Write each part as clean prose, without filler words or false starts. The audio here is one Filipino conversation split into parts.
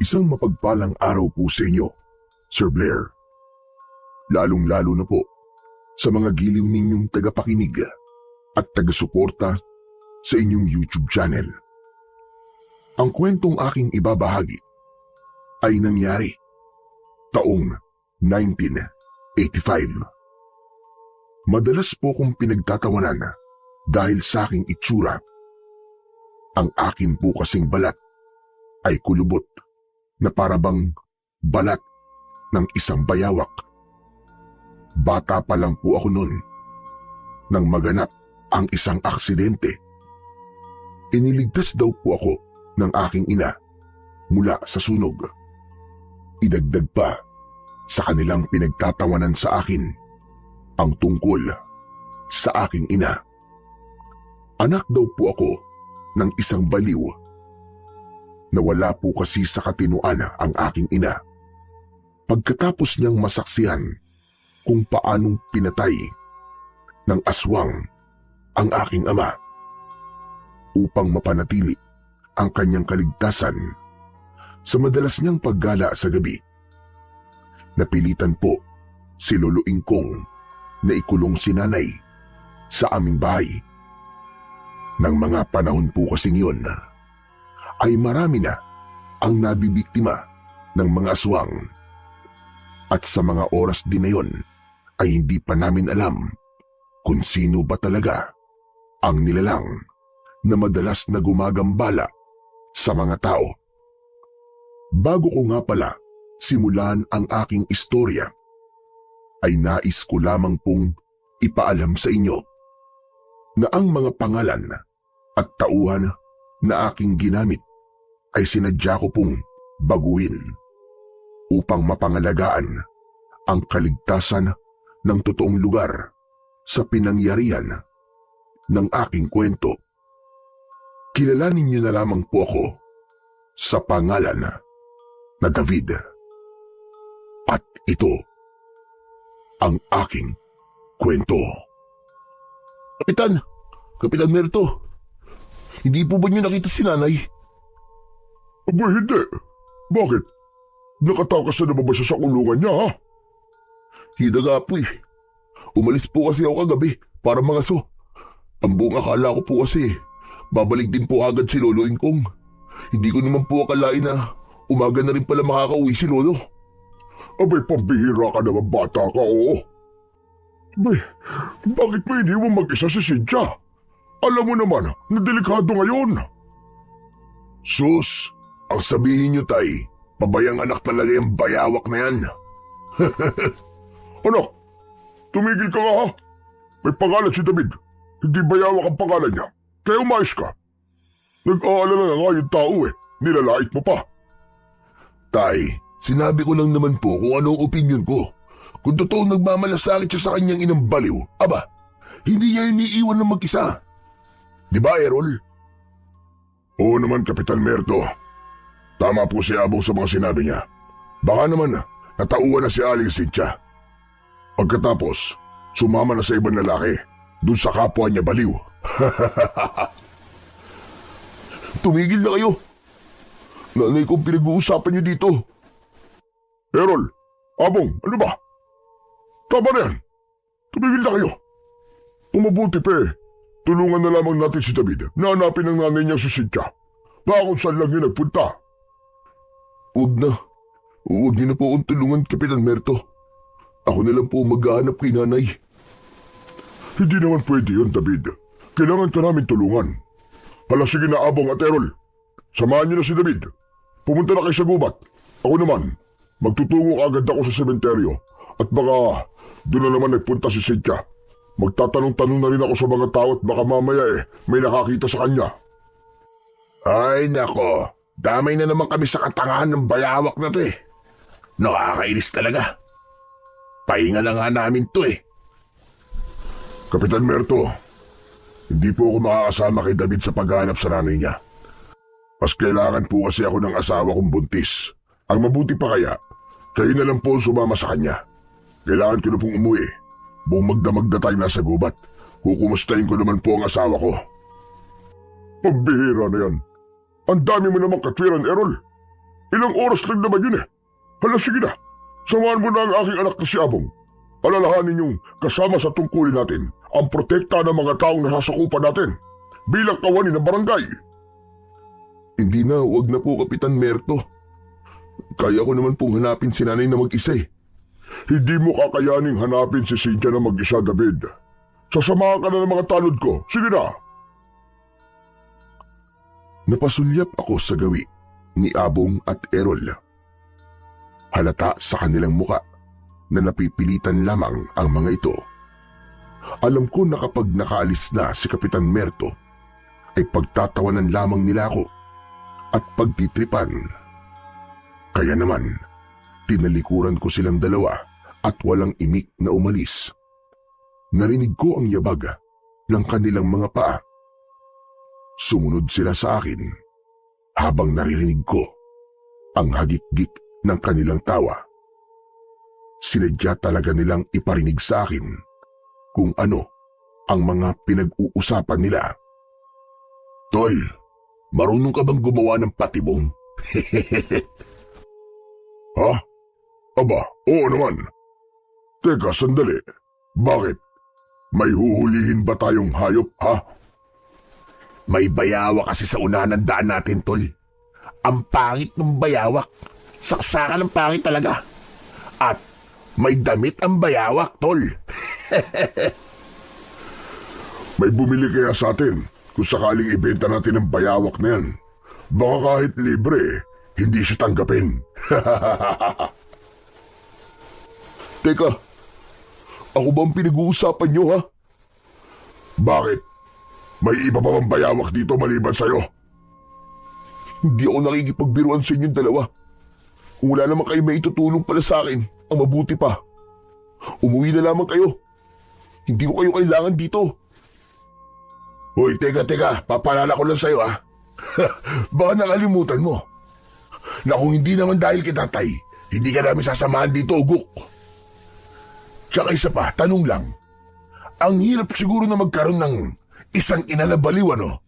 Isang mapagpalang araw po sa inyo, Sir Blair. Lalong-lalo na po sa mga giliw ninyong tagapakinig at taga-suporta sa inyong YouTube channel. Ang kwentong aking ibabahagi ay nangyari taong 1985. Madalas po kong pinagtatawanan dahil sa aking itsura. Ang akin po kasing balat ay kulubot na parabang balat ng isang bayawak. Bata pa lang po ako noon nang maganap ang isang aksidente. Iniligtas daw po ako ng aking ina mula sa sunog. Idagdag pa sa kanilang pinagtatawanan sa akin ang tungkol sa aking ina. Anak daw po ako ng isang baliw. Nawala po kasi sa katinuan ang aking ina. Pagkatapos niyang masaksihan kung paanong pinatay ng aswang ang aking ama upang mapanatili ang kanyang kaligtasan sa madalas niyang paggala sa gabi. Napilitan po si Lolo Ingkong na ikulong si nanay sa aming bahay. Nang mga panahon po kasing yun, ay marami na ang nabibiktima ng mga aswang. At sa mga oras din na yun, ay hindi pa namin alam kung sino ba talaga ang nilalang na madalas na gumagambala sa mga tao. Bago ko nga pala simulan ang aking istorya, ay nais ko lamang pong ipaalam sa inyo na ang mga pangalan at tauhan na aking ginamit ay sinadya ko pong baguhin upang mapangalagaan ang kaligtasan ng totoong lugar sa pinangyarihan ng aking kwento. Kilalanin niyo na lamang po ako sa pangalan na David. At ito ang aking kwento. Kapitan Merto, hindi po ba niyo nakita si nanay? Aba, hindi. Bakit? Nakatakas na naman ba siya sa kulungan niya, ha? Hindi nga po eh. Umalis po kasi ako kagabi para mangaso. Ang buong akala ko po kasi babalik din po agad si Lolo Ingkong. Hindi ko naman po akalain na umaga na rin pala makakauwi si Lolo. Abay, pambihira ka naman, bata ka, oo. Abay, bakit mo iniwan mag-isa si Cynthia? Alam mo naman na delikado ngayon. Sus, ang sabihin niyo tay, pabayang anak talaga yung bayawak na yan. Anak, tumigil ka nga, ha? May pangalan si David. Hindi bayawak ang pangalan niya. Kaya umayos ka. Nag-aalala na nga yung tao eh. Nilalait mo pa. Tay, sinabi ko lang naman po kung anong opinion ko. Kung totoong nagmamalasakit siya sa kanyang inang baliw, aba, hindi niya iniiwan ng mag-isa. Di ba, Errol? Oo naman, Kapitan Merto. Tama po si Abong sa mga sinabi niya. Baka naman natauhan na si Aling Cynthia. Pagkatapos, sumama na sa ibang lalaki dun sa kapwa niya baliw. Tumigil na kayo. Nanay kong pinag-uusapan niyo dito. Errol, Abong, ano ba? Tama na yan. Tumigil na kayo. Pumabuti pa eh. Tulungan na lamang natin si David na hanapin ang nanay niyang si Cynthia. Baka kung saan lang yun nagpunta. Huwag na. Huwag niyo na po akong tulungan, Kapitan Merto. Ako na lang po maghahanap kay nanay. Hindi naman pwede yun, David. Kailangan ka namin tulungan. Hala, sige na, Abong at Errol. Samahan niyo na si David. Pumunta na kayo sa gubat. Ako naman, magtutungo agad ako sa sementeryo. At baka doon na naman nagpunta si Cynthia. Magtatanong-tanong na rin ako sa mga tao at baka mamaya may nakakita sa kanya. Ay nako, damay na naman kami sa katangahan ng bayawak na to eh. Nakakainis talaga. Pahinga na nga namin to eh. Kapitan Merto, hindi po ako makakasama kay David sa paghahanap sa nanay niya. Mas kailangan po kasi ako ng asawa kong buntis. Ang mabuti pa kaya, kayo na lang po sumama sa kanya. Kailangan ko na pong umuwi. Buong magdamag na tayo nasa gubat. Kukumustahin ko naman po ang asawa ko. Pambihira na yan. Ang dami mo namang katwiran, Errol. Ilang oras lang naman yun eh. Hala, sige na. Samahan mo na ang aking anak na si Abong. Alalahanin niyong kasama sa tungkulin natin ang protekta ng mga taong nasasakupan natin bilang kawani ng barangay. Hindi na, wag na po, Kapitan Merto. Kaya ko naman pong hanapin si nanay na mag-isa eh. Hindi mo kakayaning hanapin si Cynthia na mag-isa, David. Sasamahan ka na ng mga tanod ko. Sige na. Napasulyap ako sa gawi ni Abong at Errol. Halata sa kanilang muka na napipilitan lamang ang mga ito. Alam ko na kapag nakaalis na si Kapitan Merto, ay pagtatawanan lamang nila ako at pagtitripan. Kaya naman, tinalikuran ko silang dalawa at walang imik na umalis. Narinig ko ang yabag ng kanilang mga paa. Sumunod sila sa akin habang naririnig ko ang hagik-gik ng kanilang tawa. Sinadya talaga nilang iparinig sa akin kung ano ang mga pinag-uusapan nila. Tol, marunong ka bang gumawa ng patibong? Ha? Aba, oo naman. Teka, sandali. Bakit? May huhulihin ba tayong hayop, ha? May bayawak kasi sa unahan ng daan natin, Tol. Ang pangit ng bayawak. Saksakan ng pangit talaga. At may damit ang bayawak, Tol. May bumili kaya sa atin kung sakaling ibenta natin ang bayawak na yan. Baka kahit libre, hindi siya tanggapin. Teka, ako bang pinag-uusapan nyo ha? Bakit? May iba pa bang bayawak dito maliban sa'yo? Hindi ako nakikipagbiruan sa inyong dalawa. Kung wala naman kayo may itutulong pala sa akin, ang mabuti pa. Umuwi na lamang kayo. Hindi ko kayo kailangan dito. Hoy, teka, papalala ko lang sa'yo ha. Baka nakalimutan mo na kung hindi naman dahil kita, Tay, hindi ka namin sasamahan dito, Ugok. Tsaka isa pa, tanong lang. Ang hirap siguro na magkaroon ng isang ina na baliw, ano?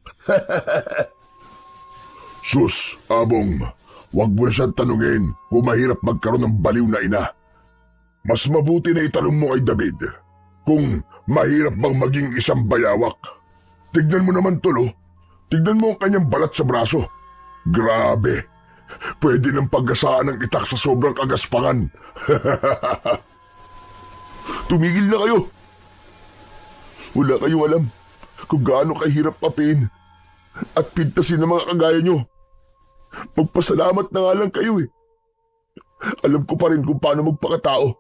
Sus, Abong, wag mo na siyang tanungin kung mahirap magkaroon ng baliw na ina. Mas mabuti na itanong mo kay David kung mahirap bang maging isang bayawak. Tignan mo naman, Tolo. Tignan mo ang kanyang balat sa braso. Grabe. Pwede nang paggasaan ng itak sa sobrang kagaspangan. Tumigil na kayo. Wala kayong alam kung gaano kahirap papin at pintasin ng mga kagaya nyo. Magpasalamat na nga lang kayo eh. Alam ko pa rin kung paano magpakatao.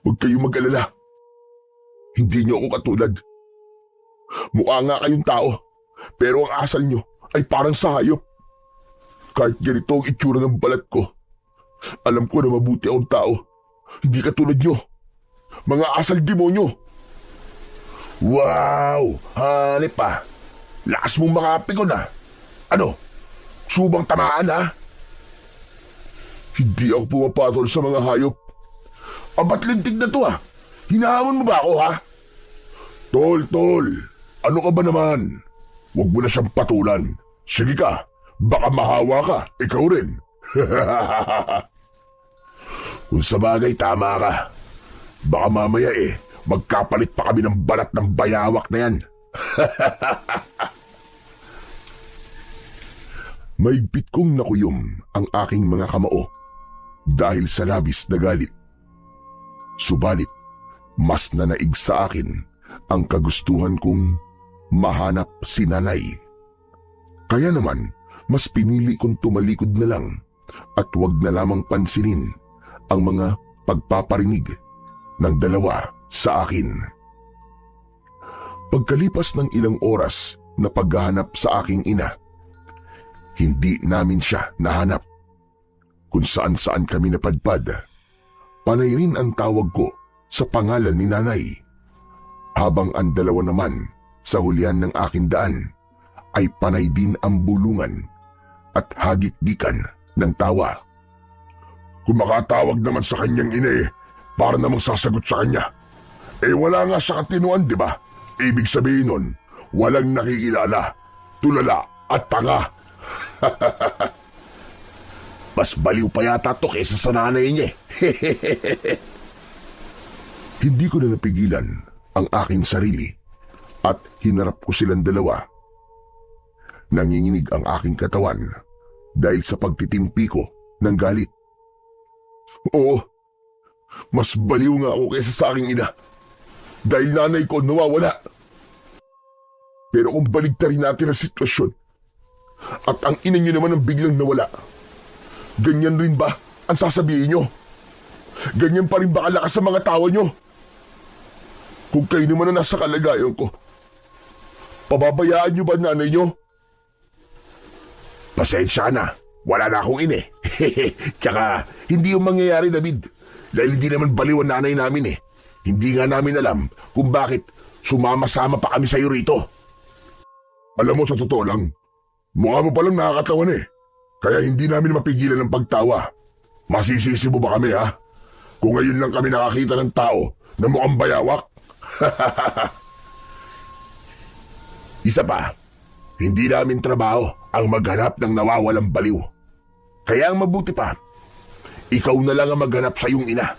Huwag kayong mag-alala. Hindi nyo ako katulad. Mukha nga kayong tao, pero ang asal nyo ay parang sa hayop. Kahit ganito ang itsura ng balat ko, alam ko na mabuti akong tao. Hindi katulad nyo. Mga asal demonyo. Wow! Hanip pa. Lakas mong makapikon na. Ano? Subang tamaan ha? Hindi ako pumapatol sa mga hayop. Ba't lintig na to ha? Hinahamon mo ba ako ha? Tol, ano ka ba naman? Huwag mo na siyang patulan. Sige ka, baka mahawa ka, ikaw rin. Kung sa bagay, tama ka. Baka mamaya magkapalit pa kami ng balat ng bayawak na yan. Maigpit kong nakuyom ang aking mga kamao dahil sa labis na galit. Subalit, mas nanaig sa akin ang kagustuhan kong mahanap si nanay. Kaya naman, mas pinili kong tumalikod na lang at wag na lamang pansinin ang mga pagpaparinig ng dalawa sa akin. Pagkalipas ng ilang oras na paghahanap sa aking ina, hindi namin siya nahanap. Kung saan-saan kami napadpad, panay rin ang tawag ko sa pangalan ni nanay. Habang ang dalawa naman sa hulihan ng aking daan ay panay din ang bulungan at hagik-gikan ng tawa. Kung makatawag naman sa kanyang ina para namang sasagot sa kanya. Wala nga sa katinuan, di ba? Ibig sabihin nun, walang nakikilala, tulala at tanga. Mas baliw pa yata to kaysa sa nanay niya. Hindi ko na napigilan ang aking sarili at hinarap ko silang dalawa. Nanginginig ang aking katawan dahil sa pagtitimpi ko ng galit. Oo, mas baliw nga ako kaysa sa aking ina dahil nanay ko nawawala. Pero kung baligtarin natin ang sitwasyon at ang ina niyo naman ang biglang nawala, ganyan rin ba ang sasabihin niyo? Ganyan pa rin ba kalakas sa mga tawa niyo? Kung kayo naman na nasa kalagayan ko, pababayaan niyo ba nanay niyo? Pasensya na. Wala na akong ina. Tsaka, hindi yung mangyayari, David. Dahil hindi naman baliw ang nanay namin eh. Hindi nga namin alam kung bakit sumama-sama pa kami sa'yo rito. Alam mo, sa totoo lang, mukha mo palang nakakatawan eh. Kaya hindi namin mapigilan ng pagtawa. Masisisi mo ba kami ha? Kung ngayon lang kami nakakita ng tao na mukhang bayawak? Isa pa, hindi namin trabaho ang maghanap ng nawawalang baliw. Kaya ang mabuti pa, ikaw na lang ang maghanap sa iyong ina.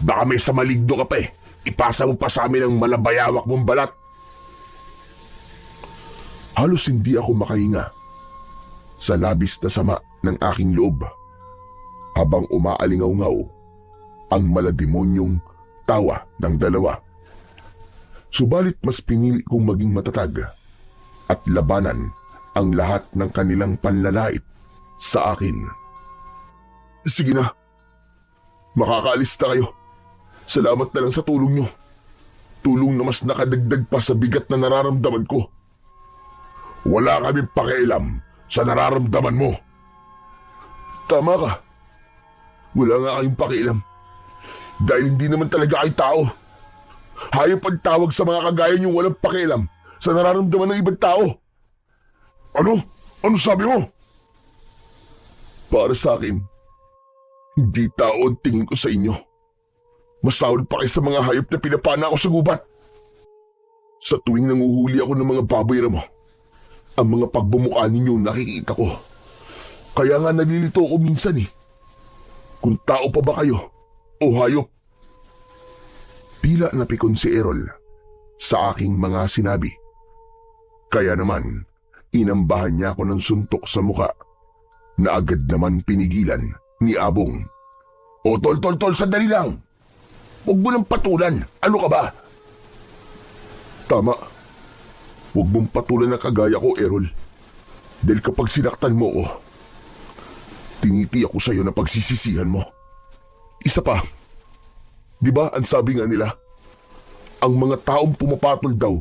Baka may samaligdo ka pa eh. Ipasa mo pa sa amin ang malabayawak mong balat. Halos hindi ako makahinga sa labis na sama ng aking loob habang umaalingaw-ngaw ang malademonyong tawa ng dalawa. Subalit mas pinili kong maging matatag at labanan ang lahat ng kanilang panlalait sa akin. Sige na, makakaalis na kayo. Salamat na lang sa tulong nyo. Tulong na mas nakadagdag pa sa bigat na nararamdaman ko. Wala kaming pakialam sa nararamdaman mo. Tama ka. Wala nga kayong pakialam. Dahil hindi naman talaga kayo tao. Hayop ang tawag sa mga kagaya niyong walang pakialam sa nararamdaman ng ibang tao. Ano? Ano sabi mo? Para sa akin, hindi tao ang tingin ko sa inyo. Masahol pa kayo sa mga hayop na pinapana ako sa gubat. Sa tuwing nanguhuli ako ng mga baboy mo, ang mga pagbumukha ninyo nakikita ko. Kaya nga nalilito ko minsan eh. Kung tao pa ba kayo o hayop? Tila napikon si Errol sa aking mga sinabi. Kaya naman, inambahan niya ako ng suntok sa muka na agad naman pinigilan ni Abong. O tol, sandali lang. Huwag mo nang patulan. Ano ka ba? Tama. Huwag mong patulan na kagaya ko, Errol. Dahil kapag sinaktan mo ko, tiniti ako sa'yo na pagsisisihan mo. Isa pa, di ba ang sabi nga nila, ang mga taong pumapatol daw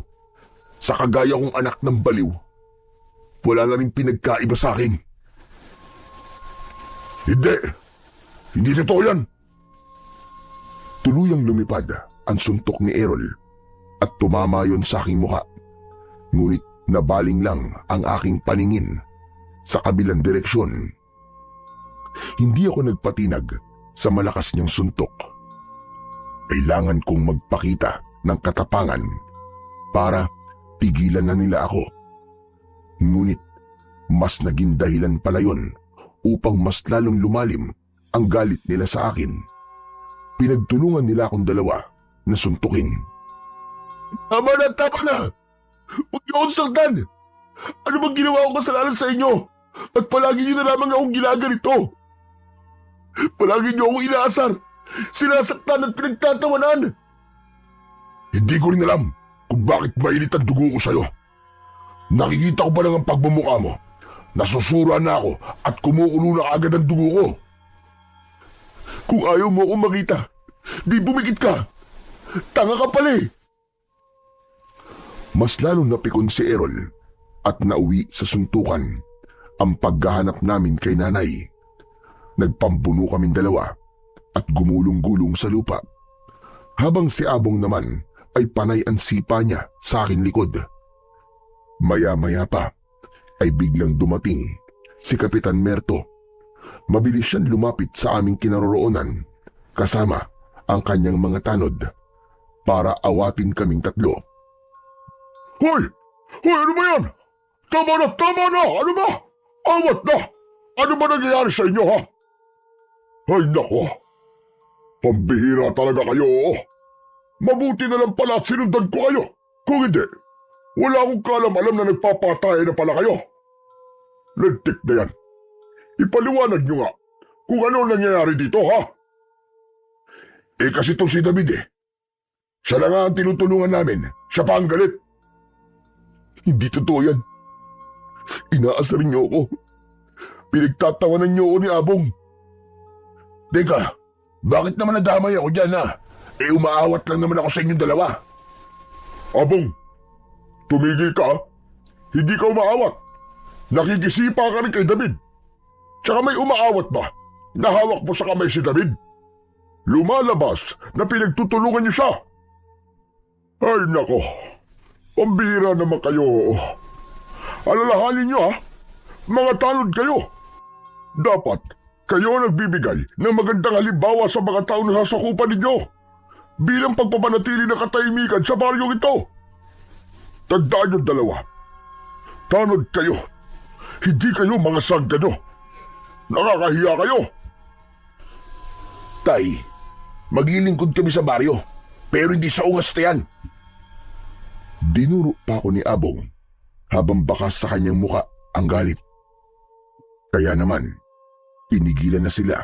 sa kagaya kong anak ng baliw, wala na rin pinagkaiba sa akin. Hindi! Hindi totoo yan! Tuluyang lumipad ang suntok ni Errol at tumama yon sa aking muka. Ngunit nabaling lang ang aking paningin sa kabilang direksyon. Hindi ako nagpatinag sa malakas niyang suntok. Kailangan kong magpakita ng katapangan para pigilan na nila ako. Ngunit mas naging dahilan pala yon upang mas lalong lumalim ang galit nila sa akin. Pinagtulungan nila akong dalawa na suntukin. Tama na! Huwag niyo akong saktan! Ano bang ginawa kong kasalanan sa inyo? At palagi niyo na lamang akong ginaganito. Palagi niyo akong inaasar, sinasaktan at pinagtatawanan. Hindi ko rin alam kung bakit mainit ang dugo ko sa'yo. Nakikita ko pa lang ang pagmumukha mo. Nasusura na ako at kumukulo na agad ang dugo ko. Kung ayaw mo akong makita, di bumikit ka. Tanga ka pala eh. Mas lalong napikon si Errol at nauwi sa suntukan ang paghahanap namin kay nanay. Nagpambuno kaming dalawa at gumulong-gulong sa lupa. Habang si Abong naman ay panay ang sipa niya sa aking likod. Maya-maya pa ay biglang dumating si Kapitan Merto. Mabilis siyang lumapit sa aming kinaroroonan kasama ang kanyang mga tanod para awatin kaming tatlo. Hoy! Hoy, ano ba yan? Tama na! Ano ba? Awat na! Ano ba nangyayari sa inyo, ha? Ay nako, pambihira talaga kayo. Mabuti na lang pala at sinundan ko kayo. Kung hindi, wala akong kalam-alam na nagpapatay na pala kayo. Lentik na yan. Ipaliwanag nyo nga kung ano nangyayari dito, ha? Eh kasi itong si David siya na nga ang tinutulungan namin. Siya pa ang galit. Hindi totoo yan. Inaasar niyo ako. Pinagtatawanan niyo ako ni Abong. Teka, bakit naman nadamay ako dyan ha? Umaawat lang naman ako sa inyong dalawa. Abong, tumigil ka. Hindi ka umaawat. Nakikisipa ka rin kay David. Tsaka may umaawat ba? Nahawak mo sa kamay si David. Lumalabas na pinagtutulungan niyo siya. Ay nako, pambihira naman kayo. Alalahanin niyo ha, mga tanod kayo. Dapat kayo ang nagbibigay ng magandang halimbawa sa mga tao na sasakupan ninyo bilang pagpapanatili ng katahimikan sa baryong ito. Tagdaan yung dalawa. Tanod kayo. Hindi kayo mga sanggano. Nakakahiya kayo. Tay, maglilingkod kami sa baryo, pero hindi sa ungas na yan. Dinuro pa ako ni Abong habang bakas sa kanyang muka ang galit. Kaya naman, pinigilan na sila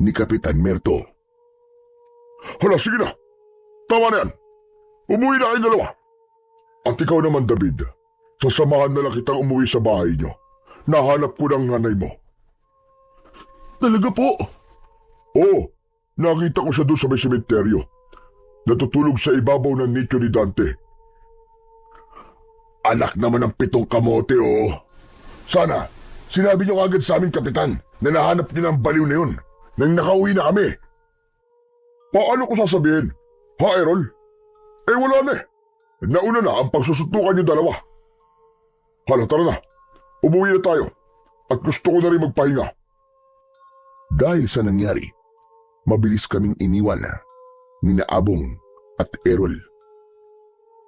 ni Kapitan Merto. Hala, sige na. Tama na yan. Umuwi na kayong dalawa. At ikaw naman, David, sasamahan na lang kitang umuwi sa bahay niyo. Nahanap ko ng nanay mo. Talaga po? Oo, nakita ko siya doon sa may sementeryo. Natutulog sa ibabaw ng nicho ni Dante. Anak naman ng 7 kamote, oh. Sana, sinabi niyo agad sa amin, Kapitan, na nahanap niyo ng baliw na yun nang nakauwi na kami. Paano ko sasabihin? Ha, Errol? Wala na eh. Nauna na ang pagsusutukan niyo dalawa. Hala, tara na. Umuwi na tayo. At gusto ko na rin magpahinga. Dahil sa nangyari, mabilis kaming iniwan ni Abong at Errol.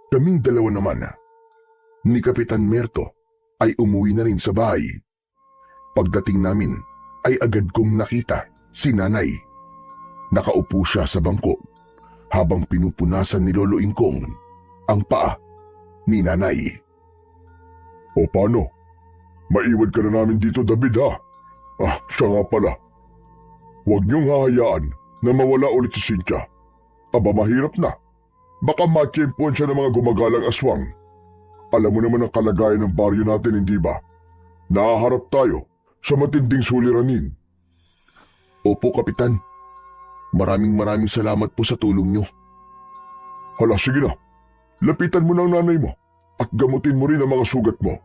Kaming dalawa naman ni Kapitan Merto ay umuwi na rin sa bahay. Pagdating namin ay agad kong nakita si Nanay. Nakaupo siya sa bangko habang pinupunasan ni Lolo Ingkong ang paa ni Nanay. O paano? Maiwan ka na namin dito, David, ha? Siya nga pala. Huwag niyong hahayaan na mawala ulit si Cynthia. Aba, mahirap na. Baka matiyempuan siya ng mga gumagalang aswang. Alam mo naman ang kalagayan ng baryo natin, hindi ba? Nahaharap tayo sa matinding suliranin. Opo, Kapitan. Maraming salamat po sa tulong niyo. Hala, sige na. Lapitan mo ng nanay mo at gamutin mo rin ang mga sugat mo.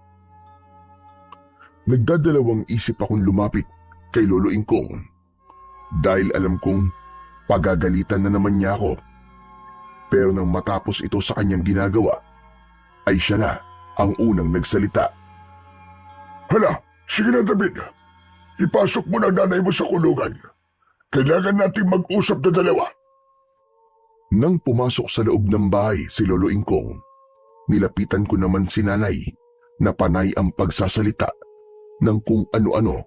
Nagdadalawang isip akong lumapit kay Lolo Ingkong dahil alam kong pagagalitan na naman niya ako. Pero nang matapos ito sa kanyang ginagawa, ay siya na ang unang nagsalita. Hala, sige na, David. Ipasok mo na nanay mo sa kulungan. Kailangan nating mag-usap na dalawa. Nang pumasok sa loob ng bahay si Lolo Ingkong, nilapitan ko naman si Nanay na panay ang pagsasalita ng kung ano-ano.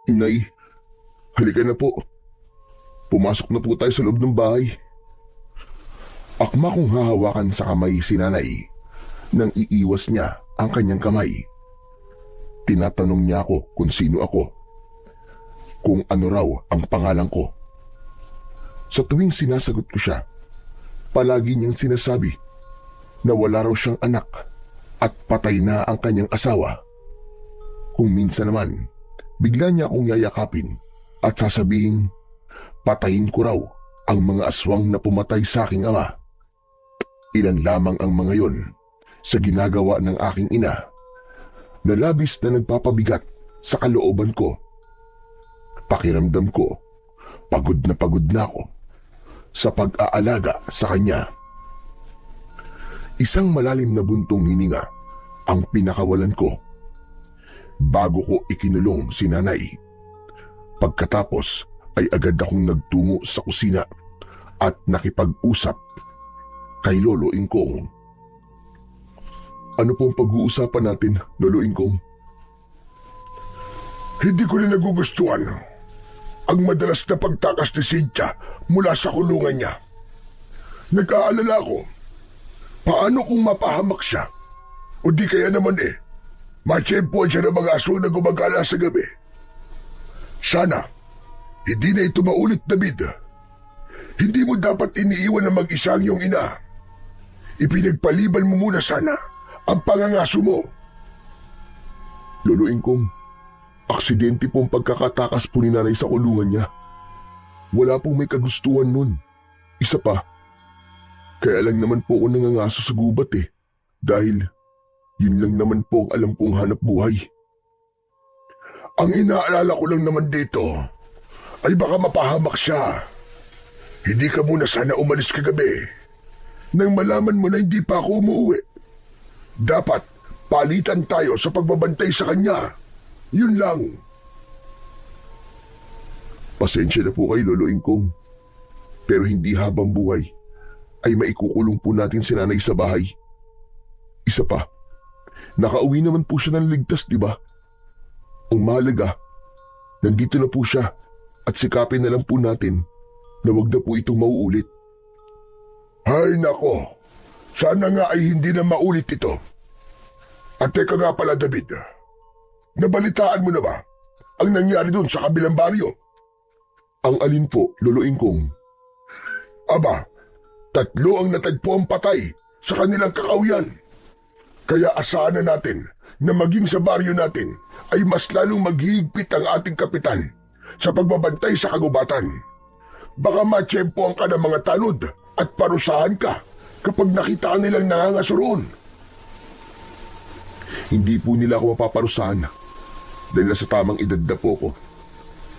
Inay, halika na po. Pumasok na po tayo sa loob ng bahay. Akma kong hahawakan sa kamay si Nanay nang iiwas niya ang kanyang kamay. Tinatanong niya ako kung sino ako, kung ano raw ang pangalan ko. Sa tuwing sinasagot ko siya, palagi niyang sinasabi na wala raw siyang anak at patay na ang kanyang asawa. Kung minsan naman, bigla niya akong yayakapin at sasabihin, patayin ko raw ang mga aswang na pumatay sa aking ama. Ilan lamang ang mga yon sa ginagawa ng aking ina na labis na nagpapabigat sa kalooban ko. Pakiramdam ko, pagod na ako sa pag-aalaga sa kanya. Isang malalim na buntong hininga ang pinakawalan ko bago ko ikinulong si Nanay. Pagkatapos ay agad akong nagtungo sa kusina at nakipag-usap kay Lolo Ingkong. Ano pong pag-uusapan natin, Lolo Ingkong? Hindi ko rin nagugustuhan ang madalas na pagtakas ni Cynthia mula sa kulungan niya. Nag-aalala ako, paano kung mapahamak siya? O di kaya naman matsyempuan siya ng mga aso na gumagala sa gabi. Sana, hindi na ito maulit, David. Hindi mo dapat iniiwan na mag-isa ang iyong ina. Ipinagpaliban mo muna sana ang pangangaso mo. Lolo Ingkong, aksidente po ang pagkakatakas po ni nanay sa kulungan niya. Wala pong may kagustuhan nun. Isa pa, kaya lang naman po ako nangangaso sa gubat dahil yun lang naman po ang alam kong hanap buhay. Ang inaalala ko lang naman dito ay baka mapahamak siya. Hindi ka muna sana umalis kagabi. Nang malaman mo na hindi pa ako umuwi. Dapat palitan tayo sa pagbabantay sa kanya. Yun lang. Pasensya na po kayo, Lolo Ingkong. Pero hindi habang buhay ay maikukulong po natin si nanay sa bahay. Isa pa, nakauwi naman po siya ng ligtas, di ba? Ang mahalaga, nandito na po siya at sikapin na lang po natin na wag na po itong mauulit. Ay nako, sana nga ay hindi na maulit ito. At teka nga pala, David, nabalitaan mo na ba ang nangyari doon sa kabilang baryo? Ang alin po, Lolo Ingkong? Aba, 3 ang natagpo ang patay sa kanilang kakauyan. Kaya asahan na natin na maging sa baryo natin ay mas lalong maghihigpit ang ating kapitan sa pagbabantay sa kagubatan. Baka matsyempoan ka ng mga tanod at parusahan ka kapag nakita nilang nangangaso roon. Hindi po nila ako mapaparusahan dahil nasa tamang edad na po ako.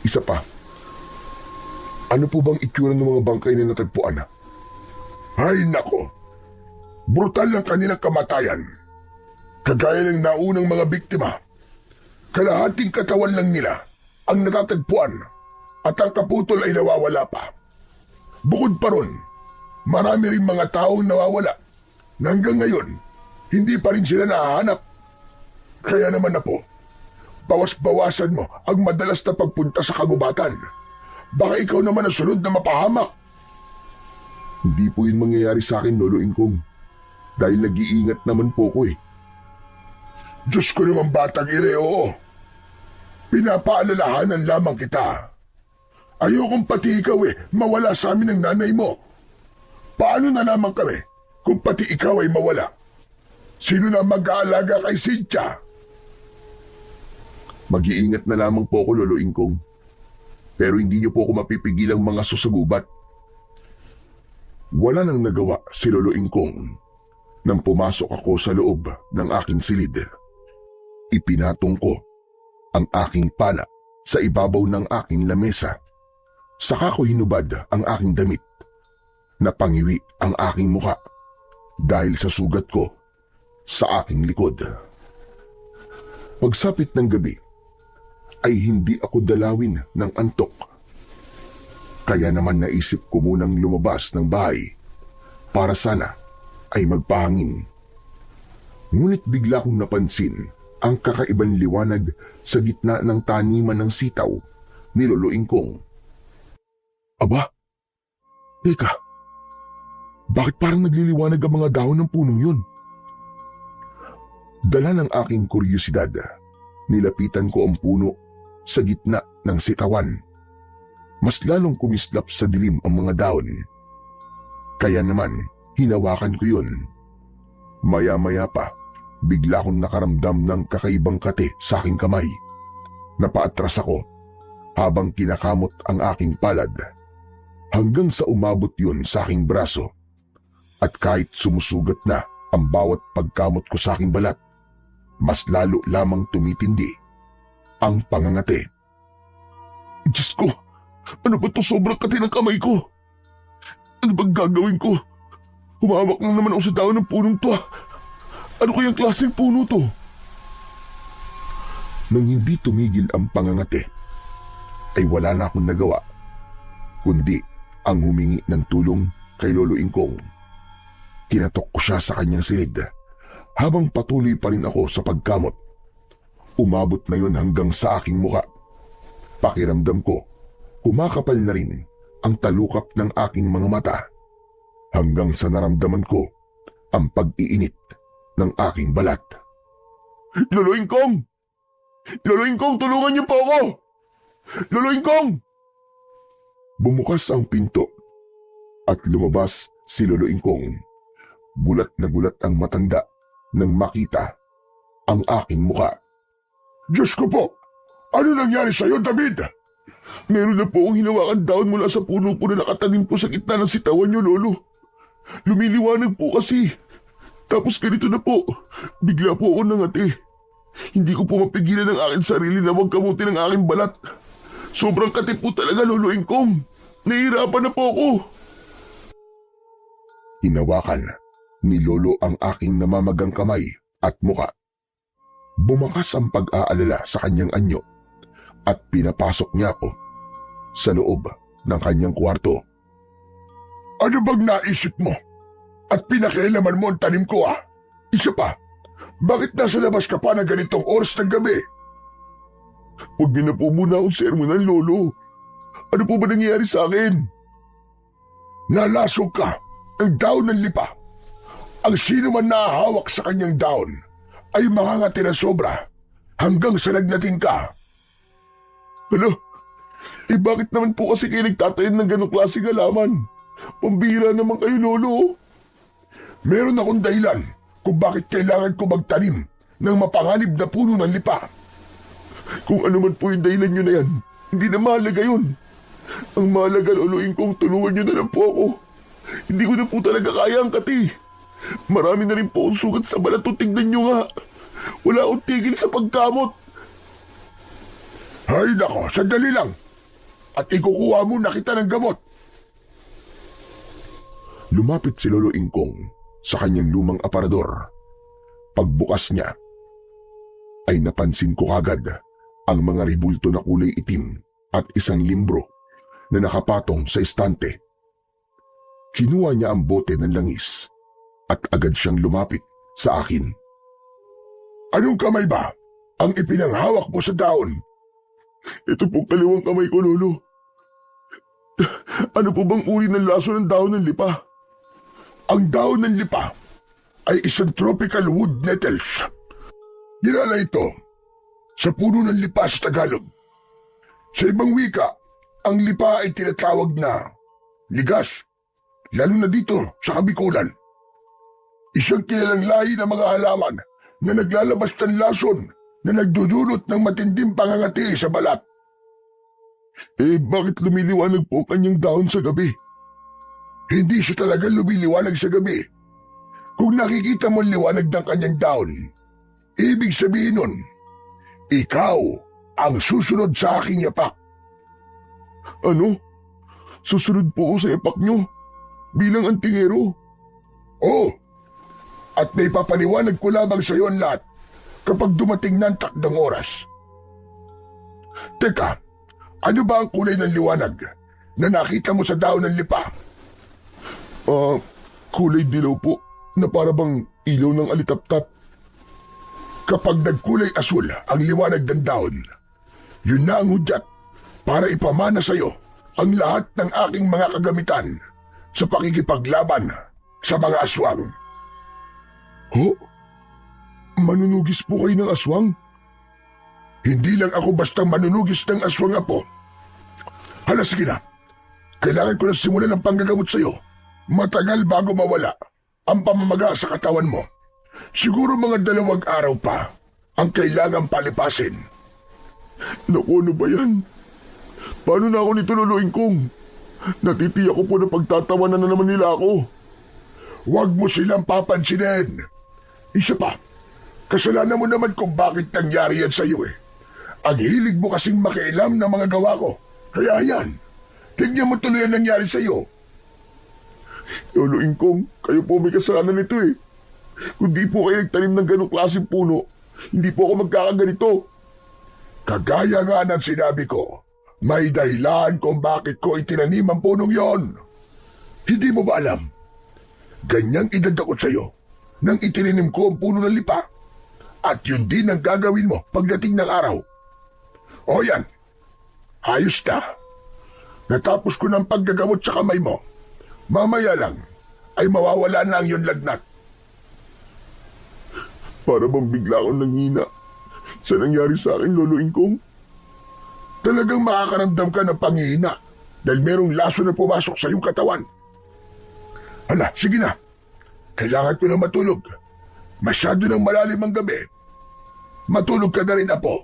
Isa pa, ano po bang itsura ng mga bangkay na natagpuan? Ay nako, brutal ang kanilang kamatayan. Kagaya ng naunang mga biktima, kalahating katawan lang nila ang natatagpuan at ang kaputol ay nawawala pa. Bukod pa ron, marami rin mga taong nawawala na hanggang ngayon hindi pa rin sila nahahanap. Kaya naman na po, bawas-bawasan mo ang madalas na pagpunta sa kagubatan. Baka ikaw naman ang sunod na mapahamak. Hindi po yun mangyayari sa akin, Lolo Ingkong. Dahil nag-iingat naman po ko Diyos ko naman batang oo. Pinapaalalahanan lamang kita. Ayokong pati ikaw mawala sa amin ng nanay mo. Paano na lamang kami kung pati ikaw ay mawala? Sino na mag-aalaga kay Cynthia? Mag-iingat na lamang po ako, Lolo Ingkong. Pero hindi niyo po ako mapipigilang mga susagubat. Wala nang nagawa si Lolo Ingkong nang pumasok ako sa loob ng aking silid. Ipinatong ko ang aking pana sa ibabaw ng aking lamesa. Saka ko hinubad ang aking damit. Napangiwi ang aking muka dahil sa sugat ko sa aking likod. Pagsapit ng gabi ay hindi ako dalawin ng antok. Kaya naman naisip ko munang lumabas ng bahay para sana ay magpahangin. Ngunit bigla kong napansin ang kakaibang liwanag sa gitna ng taniman ng sitaw ni Lolo Ingkong. Aba, teka, bakit parang nagliliwanag ang mga dahon ng punong yun? Dala ng aking kuryosidad, nilapitan ko ang puno sa gitna ng sitawan. Mas lalong kumislap sa dilim ang mga dahon. Kaya naman, hinawakan ko yun. Maya-maya pa, bigla akong nakaramdam ng kakaibang kate sa aking kamay. Napaatras ako habang kinakamot ang aking palad. Hanggang sa umabot yun sa aking braso. At kahit sumusugat na ang bawat pagkamot ko sa aking balat, mas lalo lamang tumitindi ang pangangate. Diyos ko! Ano ba ito sobrang kati ng kamay ko? Ano bang gagawin ko? Humawak lang naman ako sa dahon ng punong to. Ano kayang klaseng puno to? Nang hindi tumigil ang pangangate, ay wala na akong nagawa, kundi ang humingi ng tulong kay Lolo Ingkong. Kinatok ko siya sa kanyang silid, habang patuloy pa rin ako sa pagkamot. Umabot na yun hanggang sa aking muka. Pakiramdam ko, Kumakapal na rin ang talukap ng aking mga mata hanggang sa naramdaman ko ang pag-iinit ng aking balat. Lolo Ingkong! Lolo Ingkong, tulungan niyo po ako! Lolo Ingkong! Bumukas ang pinto at lumabas si Lolo Ingkong. Gulat na gulat ang matanda nang makita ang aking muka. Diyos ko po! Ano nangyari sa'yo, David? Meron na po akong hinawakan daon mula sa puno po na nakatanim po sa gitna ng sitawan niyo, Lolo. Lumiliwanag po kasi. Tapos ganito na po, bigla po ako nangati. Hindi ko po mapigilan ang aking sarili na huwag kamutin ang aking balat. Sobrang kati po talaga, Lolo Ingkong. Nahihirapan na po ako. Hinawakan ni Lolo ang aking namamagang kamay at muka. Bumakas ang pag-aalala sa kanyang anyo at pinapasok niya ako sa loob ng kanyang kwarto. Ano bang naisip mo? At pinakialaman mo ang tanim ko, ah? Isa pa, bakit nasa labas ka pa na ganitong oras ng gabi? Huwag niyo na po muna akong sermonan, Lolo. Ano po ba nangyayari sa akin? Nalasog ka ng daon ng lipa. Ang sino man nahahawak sa kanyang daon ay mangangati na sobra hanggang sa nagnating ka. Ano? Bakit naman po kasi kayo nagtatanim ng ganong klaseng halaman? Pambihira naman kayo, Lolo. Meron akong dahilan kung bakit kailangan ko magtanim ng mapanganib na puno ng lipa. Kung ano man po yung dahilan nyo na yan, hindi na mahalaga yun. Ang mahalaga, Lolo Ingkong, tulungan nyo na lang po ako. Hindi ko na po talaga kaya ang kati. Marami na rin po ang sugat sa balat. Tignan nyo nga. Wala akong tigil sa pagkamot. Ay nako, sandali lang. At ikukuha mo na kita ng gamot. Lumapit si Lolo Ingkong sa kanyang lumang aparador. Pagbukas niya, ay napansin ko kagad ang mga ribulto na kulay itim at isang limbro na nakapatong sa estante. Kinuha niya ang bote ng langis at agad siyang lumapit sa akin. Anong kamay ba ang ipinanghawak mo sa daon? Ito po kaliwang kamay ko, Lolo. Ano po bang uri ng laso ng daon ng lipa? Ang daon ng lipa ay isang tropical wood nettles. Kilala ito sa puno ng lipa sa Tagalog. Sa ibang wika, ang lipa ay tinatawag na ligas, lalo na dito sa Kabikulan. Isang kilalang lahi ng mga halaman na naglalabas ng lason na nagdudulot ng matinding pangangati sa balat. Bakit lumiliwanag po ang kanyang daon sa gabi? Hindi siya talagang lumiliwanag sa gabi. Kung nakikita mo ang liwanag ng kanyang daon, ibig sabihin nun, ikaw ang susunod sa aking yapak. Ano? Susunod po ako sa yapak nyo bilang antingero? Oo. At may papaliwanag ko lamang sa iyo ang lahat kapag dumating na ang takdang oras. Teka, ano ba ang kulay ng liwanag na nakita mo sa daon ng lipa? Kulay dilaw po na para bang ilaw ng alitaptap. Kapag nagkulay asul ang liwanag ng daon, yun na ang hudyat para ipamana sa iyo ang lahat ng aking mga kagamitan sa pakikipaglaban sa mga aswang. Ho? Manunugis po kayo ng aswang? Hindi lang ako basta manunugis ng aswang, Apo. Hala, sige na. Kailangan ko na simulan ng panggagamot sa iyo. Matagal bago mawala ang pamamaga sa katawan mo. Siguro mga 2 araw pa ang kailangang palipasin. Naku, ano ba yan? Paano na ako nito, Lolo Ingkong? Natitiyak ko po na pagtatawanan na naman nila ako. Huwag mo silang papansinin. Isa pa, kasalanan mo naman kung bakit nangyari yan sa iyo eh. Ang hilig mo kasing makialam ng mga gawa ko. Kaya yan, tignan mo tuloy ang nangyari sa iyo. Lolo Ingkong, kayo po may kasalanan nito eh. Kung di po kayo nagtanim ng ganong klaseng puno, hindi po ako magkakaganito. Kagaya nga ng sinabi ko, may dahilan kung bakit ko itinanim ang punong yon. Hindi mo ba alam? Ganyang idagakot sa iyo nang itinanim ko ang puno ng lipa. At yun din ang gagawin mo pagdating ng araw. O yan, ayos na. Natapos ko ng paggagamot sa kamay mo. Mamaya lang ay mawawala na ang iyong lagnat. Para bang bigla akong nanghina sa nangyari sa akin, Lolo Ingkong. Talagang makakaramdam ka ng panghihina dahil merong laso na pumasok sa iyong katawan. Hala, sige na. Kailangan ko na matulog. Masyado ng malalim ang gabi. Matulog ka na rin, Apo.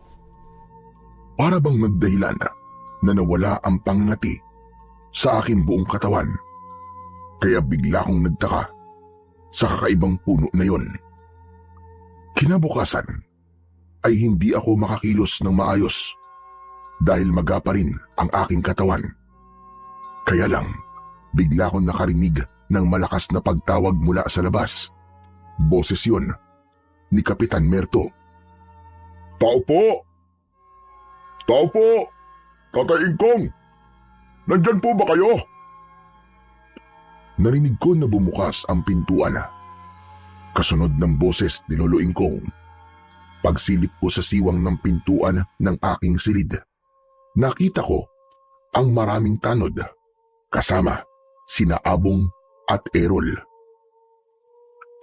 Para bang nagdahilan na nawala ang pangngati sa aking buong katawan. Kaya bigla akong nagtaka sa kakaibang puno na yon. Kinabukasan ay hindi ako makakilos ng maayos dahil maga pa rin ang aking katawan. Kaya lang, bigla akong nakarinig ng malakas na pagtawag mula sa labas. Boses yun ni Kapitan Merto. Tao po! Tao po! Tatay Ingkong! Nandyan po ba kayo? Narinig ko na bumukas ang pintuan. Kasunod ng boses ni Lolo Ingkong. Pagsilip ko sa siwang ng pintuan ng aking silid, nakita ko ang maraming tanod kasama sina Abong at Errol.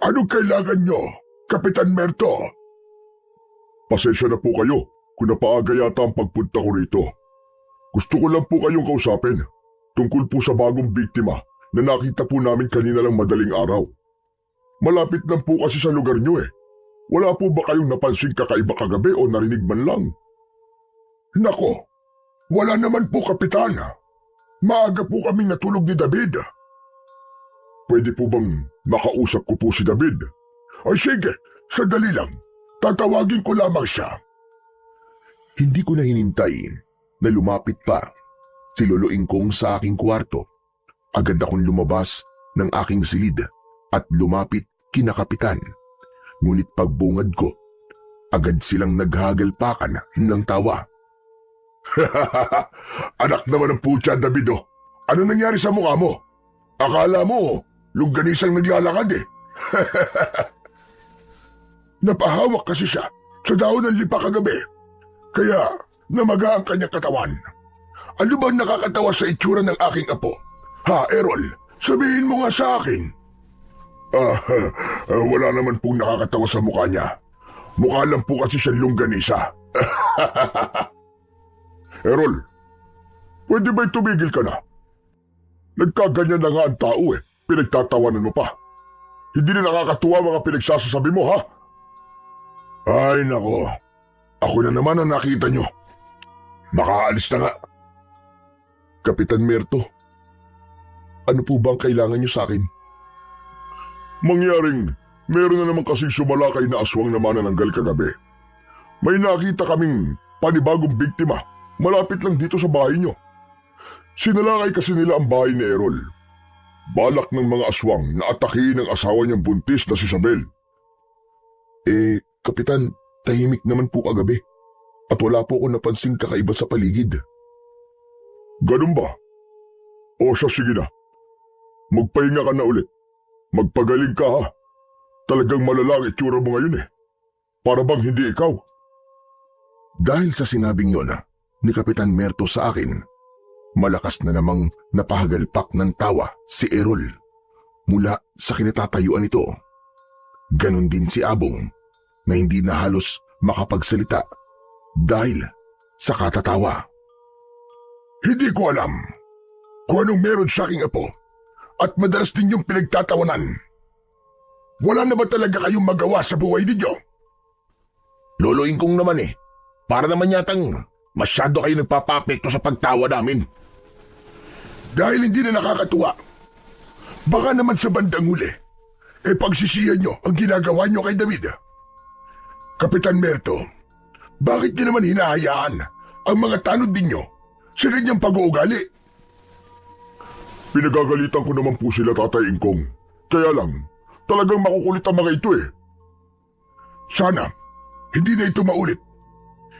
Anong kailangan nyo, Kapitan Merto? Pasensya na po kayo kung napaaga yata ang pagpunta ko rito. Gusto ko lang po kayong kausapin tungkol po sa bagong biktima na nakita po namin kanina lang madaling araw. Malapit lang po kasi sa lugar nyo eh. Wala po ba kayong napansin kakaiba kagabi o narinig man lang? Nako, wala naman po, Kapitan. Maaga po kaming natulog ni David. Pwede po bang makausap ko po si David? Ay sige, sandali lang. Tatawagin ko lamang siya. Hindi ko na hinintay na lumapit pa si Lolo Ingkong sa aking kwarto. Agad akong lumabas ng aking silid at lumapit kina Kapitan. Ngunit pagbungad ko, agad silang naghagalpakan ng tawa. Anak naman ng putya, David, oh. Ano nangyari sa mukha mo? Akala mo, longganisang naglalakad eh. Napahawak kasi siya sa daon ng lipa kagabi. Kaya namaga ang kanyang katawan. Ano bang nakakatawa sa itsura ng aking apo? Ha, Errol, sabihin mo nga sa akin. Wala naman pong nakakatawa sa mukha niya. Mukha lang po kasi siyang longganisa. Errol, pwede ba tumigil ka na? Nagkaganyan na nga ang tao eh. Pinagtatawanan mo pa. Hindi na nakakatuwa mga pinagsasasabi mo, ha? Ay, nako. Ako na naman ang nakita nyo. Makaalis na nga. Kapitan Merto, ano po bang kailangan niyo sa akin? Mangyaring meron na naman kasing sumalakay na aswang na manananggal kagabi. May nakita kaming panibagong biktima malapit lang dito sa bahay nyo. Sinalakay kasi nila ang bahay ni Errol. Balak ng mga aswang na atakihin ang asawa niyang buntis na si Isabel. Kapitan, tahimik naman po kagabi at wala po ako napansing kakaiba sa paligid. Ganun ba? O siya, sige na. Magpahinga ka na ulit. Magpagaling ka, ha? Talagang malala ang itsura mo ngayon eh. Para bang hindi ikaw? Dahil sa sinabing yon ni Kapitan Merto sa akin, malakas na namang napahagalpak ng tawa si Errol mula sa kinatatayuan nito. Ganon din si Abong na hindi na halos makapagsalita dahil sa katatawa. Hindi ko alam kung anong meron sa aking apo at madalas din yung pinagtatawanan. Wala na ba talaga kayong magawa sa buhay ninyo? Lolo Ingkong naman eh. Para naman yatang masyado kayo nagpapapekto sa pagtawa namin. Dahil hindi na nakakatuwa. Baka naman sa bandang huli, pagsisiyan nyo ang ginagawa nyo kay David. Kapitan Merto, bakit nyo naman hinahayaan ang mga tanod ninyo sa ganyang pag-uugali? Pinagagalitan ko naman po sila, Tatay Ingkong. Kaya lang, talagang makukulit ang mga ito eh. Sana, hindi na ito maulit.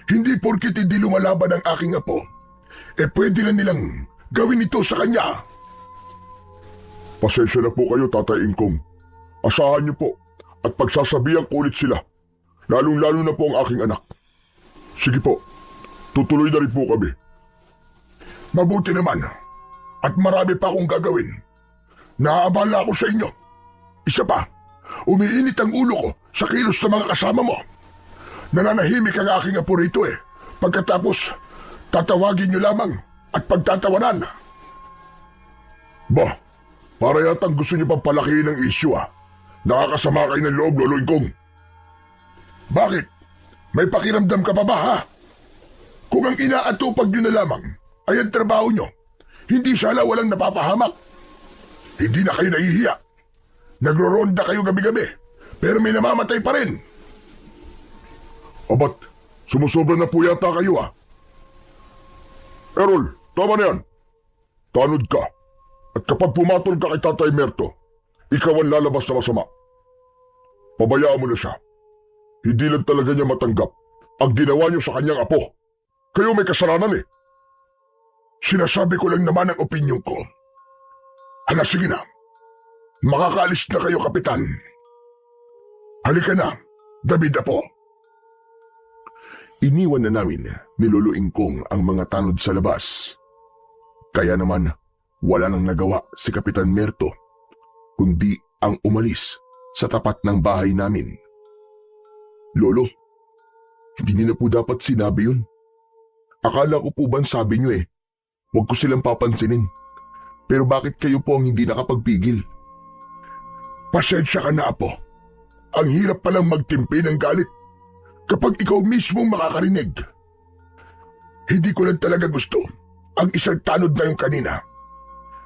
Hindi porkit hindi lumalaban ang aking apo, pwede na nilang gawin ito sa kanya. Pasensya na po kayo, Tatay Ingkong. Asahan niyo po at pagsasabihan ko ulit sila. Lalong-lalo na po ang aking anak. Sige po, tutuloy na rin po kami. Mabuti naman. At marami pa akong gagawin. Naaabala ako sa inyo. Isa pa, umiinit ang ulo ko sa kilos ng mga kasama mo. Nananahimik ang aking apo rito eh. Pagkatapos, tatawagin niyo lamang at pagtatawanan. Bah, para yatang gusto niyo pang palakihin ang issue ah. Nakakasama kayo ng loob, Lolo Ingkong. Bakit? May pakiramdam ka pa ba ha? Kung ang inaatupag niyo na lamang ay ang trabaho niyo, hindi sana walang napapahamak. Hindi na kayo nahihiya. Nagro-ronda kayo gabi-gabi, pero may namamatay pa rin. Abat, sumusobra na po yata kayo ah. Errol, tama na yan. Tanod ka. At kapag pumatol ka kay Tatay Merto, ikaw ang lalabas na masama. Pabayaan mo na siya. Hindi lang talaga niya matanggap ang ginawa niyo sa kanyang apo. Kayo may kasalanan eh. Sinasabi ko lang naman ang opinyon ko. Hala, sige na. Makakaalis na kayo, Kapitan. Halika na, David Apo. Iniwan na namin ni Lolo Ingkong ang mga tanod sa labas. Kaya naman, wala nang nagawa si Kapitan Merto, kundi ang umalis sa tapat ng bahay namin. Lolo, hindi niyo na po dapat sinabi yun. Akala ko po ba sabi niyo eh, huwag ko silang papansinin. Pero bakit kayo po ang hindi nakapagpigil? Pasensya ka na, Apo. Ang hirap palang magtimpi ng galit kapag ikaw mismong makakarinig. Hindi ko lang talaga gusto ang isang tanod na yung kanina.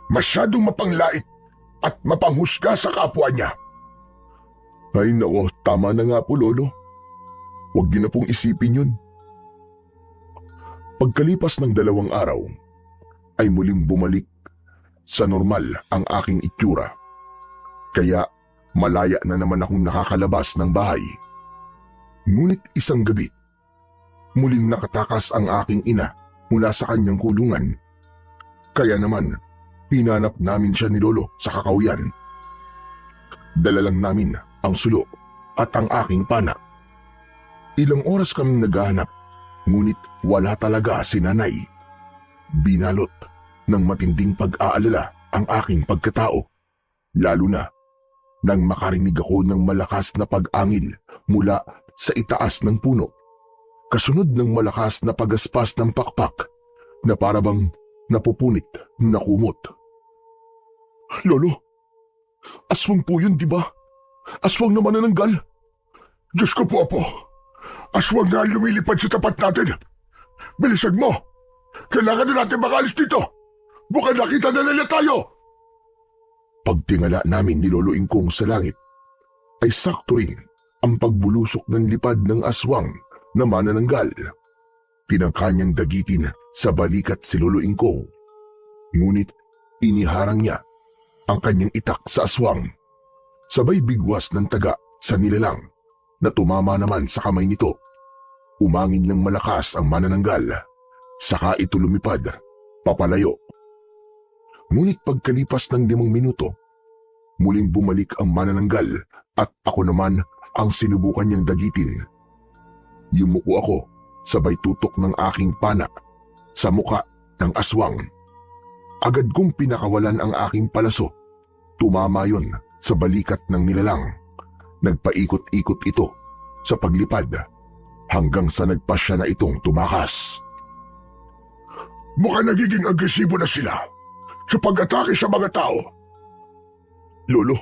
Masyadong mapanglait at mapanghusga sa kapwa niya. Ay nako, tama na nga po, Lolo. Huwag niyo na pong isipin yun. Pagkalipas ng 2 araw, ay muling bumalik sa normal ang aking itsura. Kaya malaya na naman akong nakakalabas ng bahay. Ngunit isang gabi, muling nakatakas ang aking ina mula sa kanyang kulungan. Kaya naman, hinanap namin siya ni Lolo sa kakahuyan. Dala lang namin ang sulo at ang aking pana. Ilang oras kaming naghahanap, ngunit wala talaga si nanay. Binalot ng matinding pag-aalala ang aking pagkatao, lalo na nang makarinig ako ng malakas na pag-angil mula sa itaas ng puno, kasunod ng malakas na pagaspas ng pakpak na parabang napupunit na kumot. Lolo, aswang po yun, di ba? Aswang na manananggal. Diyos ko po, Apo. Aswang nga lumilipad sa tapat natin. Bilisan mo. Kailangan na natin makalis dito. Bukang nakita na nila tayo. Pagtingala namin ni Lolo Ingkong sa langit, ay sakto rin ang pagbulusok ng lipad ng aswang na manananggal. Tinangka niyang dagitin sa balikat si Lolo Ingkong. Ngunit iniharang niya ang kanyang itak sa aswang. Sabay bigwas ng taga sa nilalang na tumama naman sa kamay nito. Umangin ng malakas ang manananggal, saka ito lumipad, papalayo. Ngunit pagkalipas ng 5 minuto, muling bumalik ang manananggal at ako naman ang sinubukan niyang dagitin. Yumuko ako, sabay tutok ng aking pana sa muka ng aswang. Agad kong pinakawalan ang aking palaso. Tumama yon sa balikat ng nilalang. Nagpaikot-ikot ito sa paglipad hanggang sa nagpasya na itong tumakas. Mukhang nagiging agresibo na sila sa pag-atake sa mga tao. Lolo,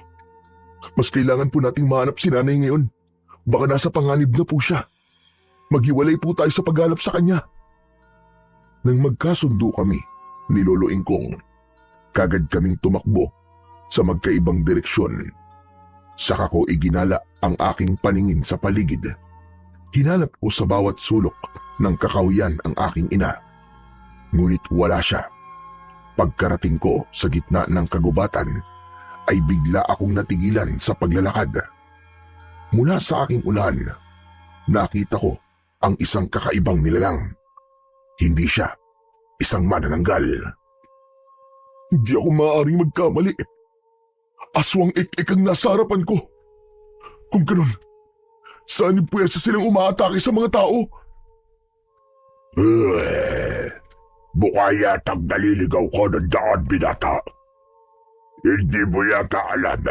mas kailangan po nating mahanap si nanay ngayon. Baka nasa panganib na po siya. Maghiwalay po tayo sa paghanap sa kanya. Nang magkasundo kami ni Lolo Ingkong, kagad kaming tumakbo sa magkaibang direksyon. Saka ko iginala ang aking paningin sa paligid. Hinanap ko sa bawat sulok ng kakahuyan ang aking ina. Ngunit wala siya. Pagkarating ko sa gitna ng kagubatan, ay bigla akong natigilan sa paglalakad. Mula sa aking unahan, nakita ko ang isang kakaibang nilalang. Hindi siya isang manananggal. Hindi ako maaaring magkamali. Aswang ik-ik ang nasa harapan ko. Kung ganun, saan yung puwersa silang umaatake sa mga tao? Mukha yatang naliligaw ko ng daan, binata. Hindi mo yata alam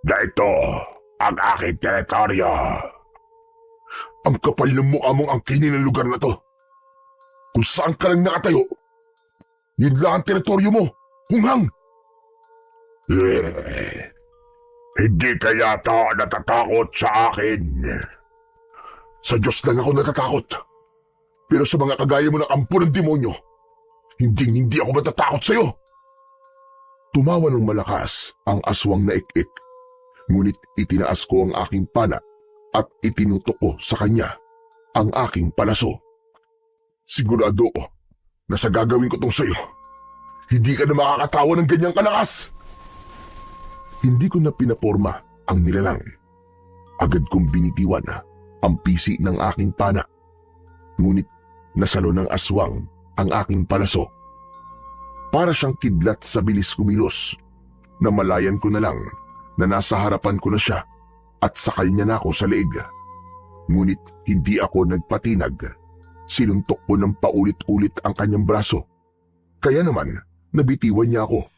na ito ang aking teritoryo. Ang kapal ng mukha mong angkinin ng lugar na to. Kung saan ka lang nakatayo, yun lang ang teritoryo mo, hunghang. Hindi ka yata natatakot sa akin. Sa Diyos lang ako natatakot. Pero sa mga kagaya mo ng ampo ng demonyo, hindi ako matatakot sa'yo. Tumawa ng malakas ang aswang na ik-ik, ngunit itinaas ko ang aking pana at itinutok ko sa kanya ang aking palaso. Sigurado na sa gagawin ko tong sa'yo, hindi ka na makakatawa ng ganyang kalakas. Hindi ko na pinaporma ang nilalang. Agad kong binitiwan ang pisi ng aking pana. Ngunit nasalo ng aswang ang aking palaso. Para siyang kidlat sa bilis kumilos. Namalayan ko na lang na nasa harapan ko na siya at sakal niya na ako sa leeg. Ngunit hindi ako nagpatinag. Sinuntok ko ng paulit-ulit ang kanyang braso. Kaya naman, nabitiwan niya ako.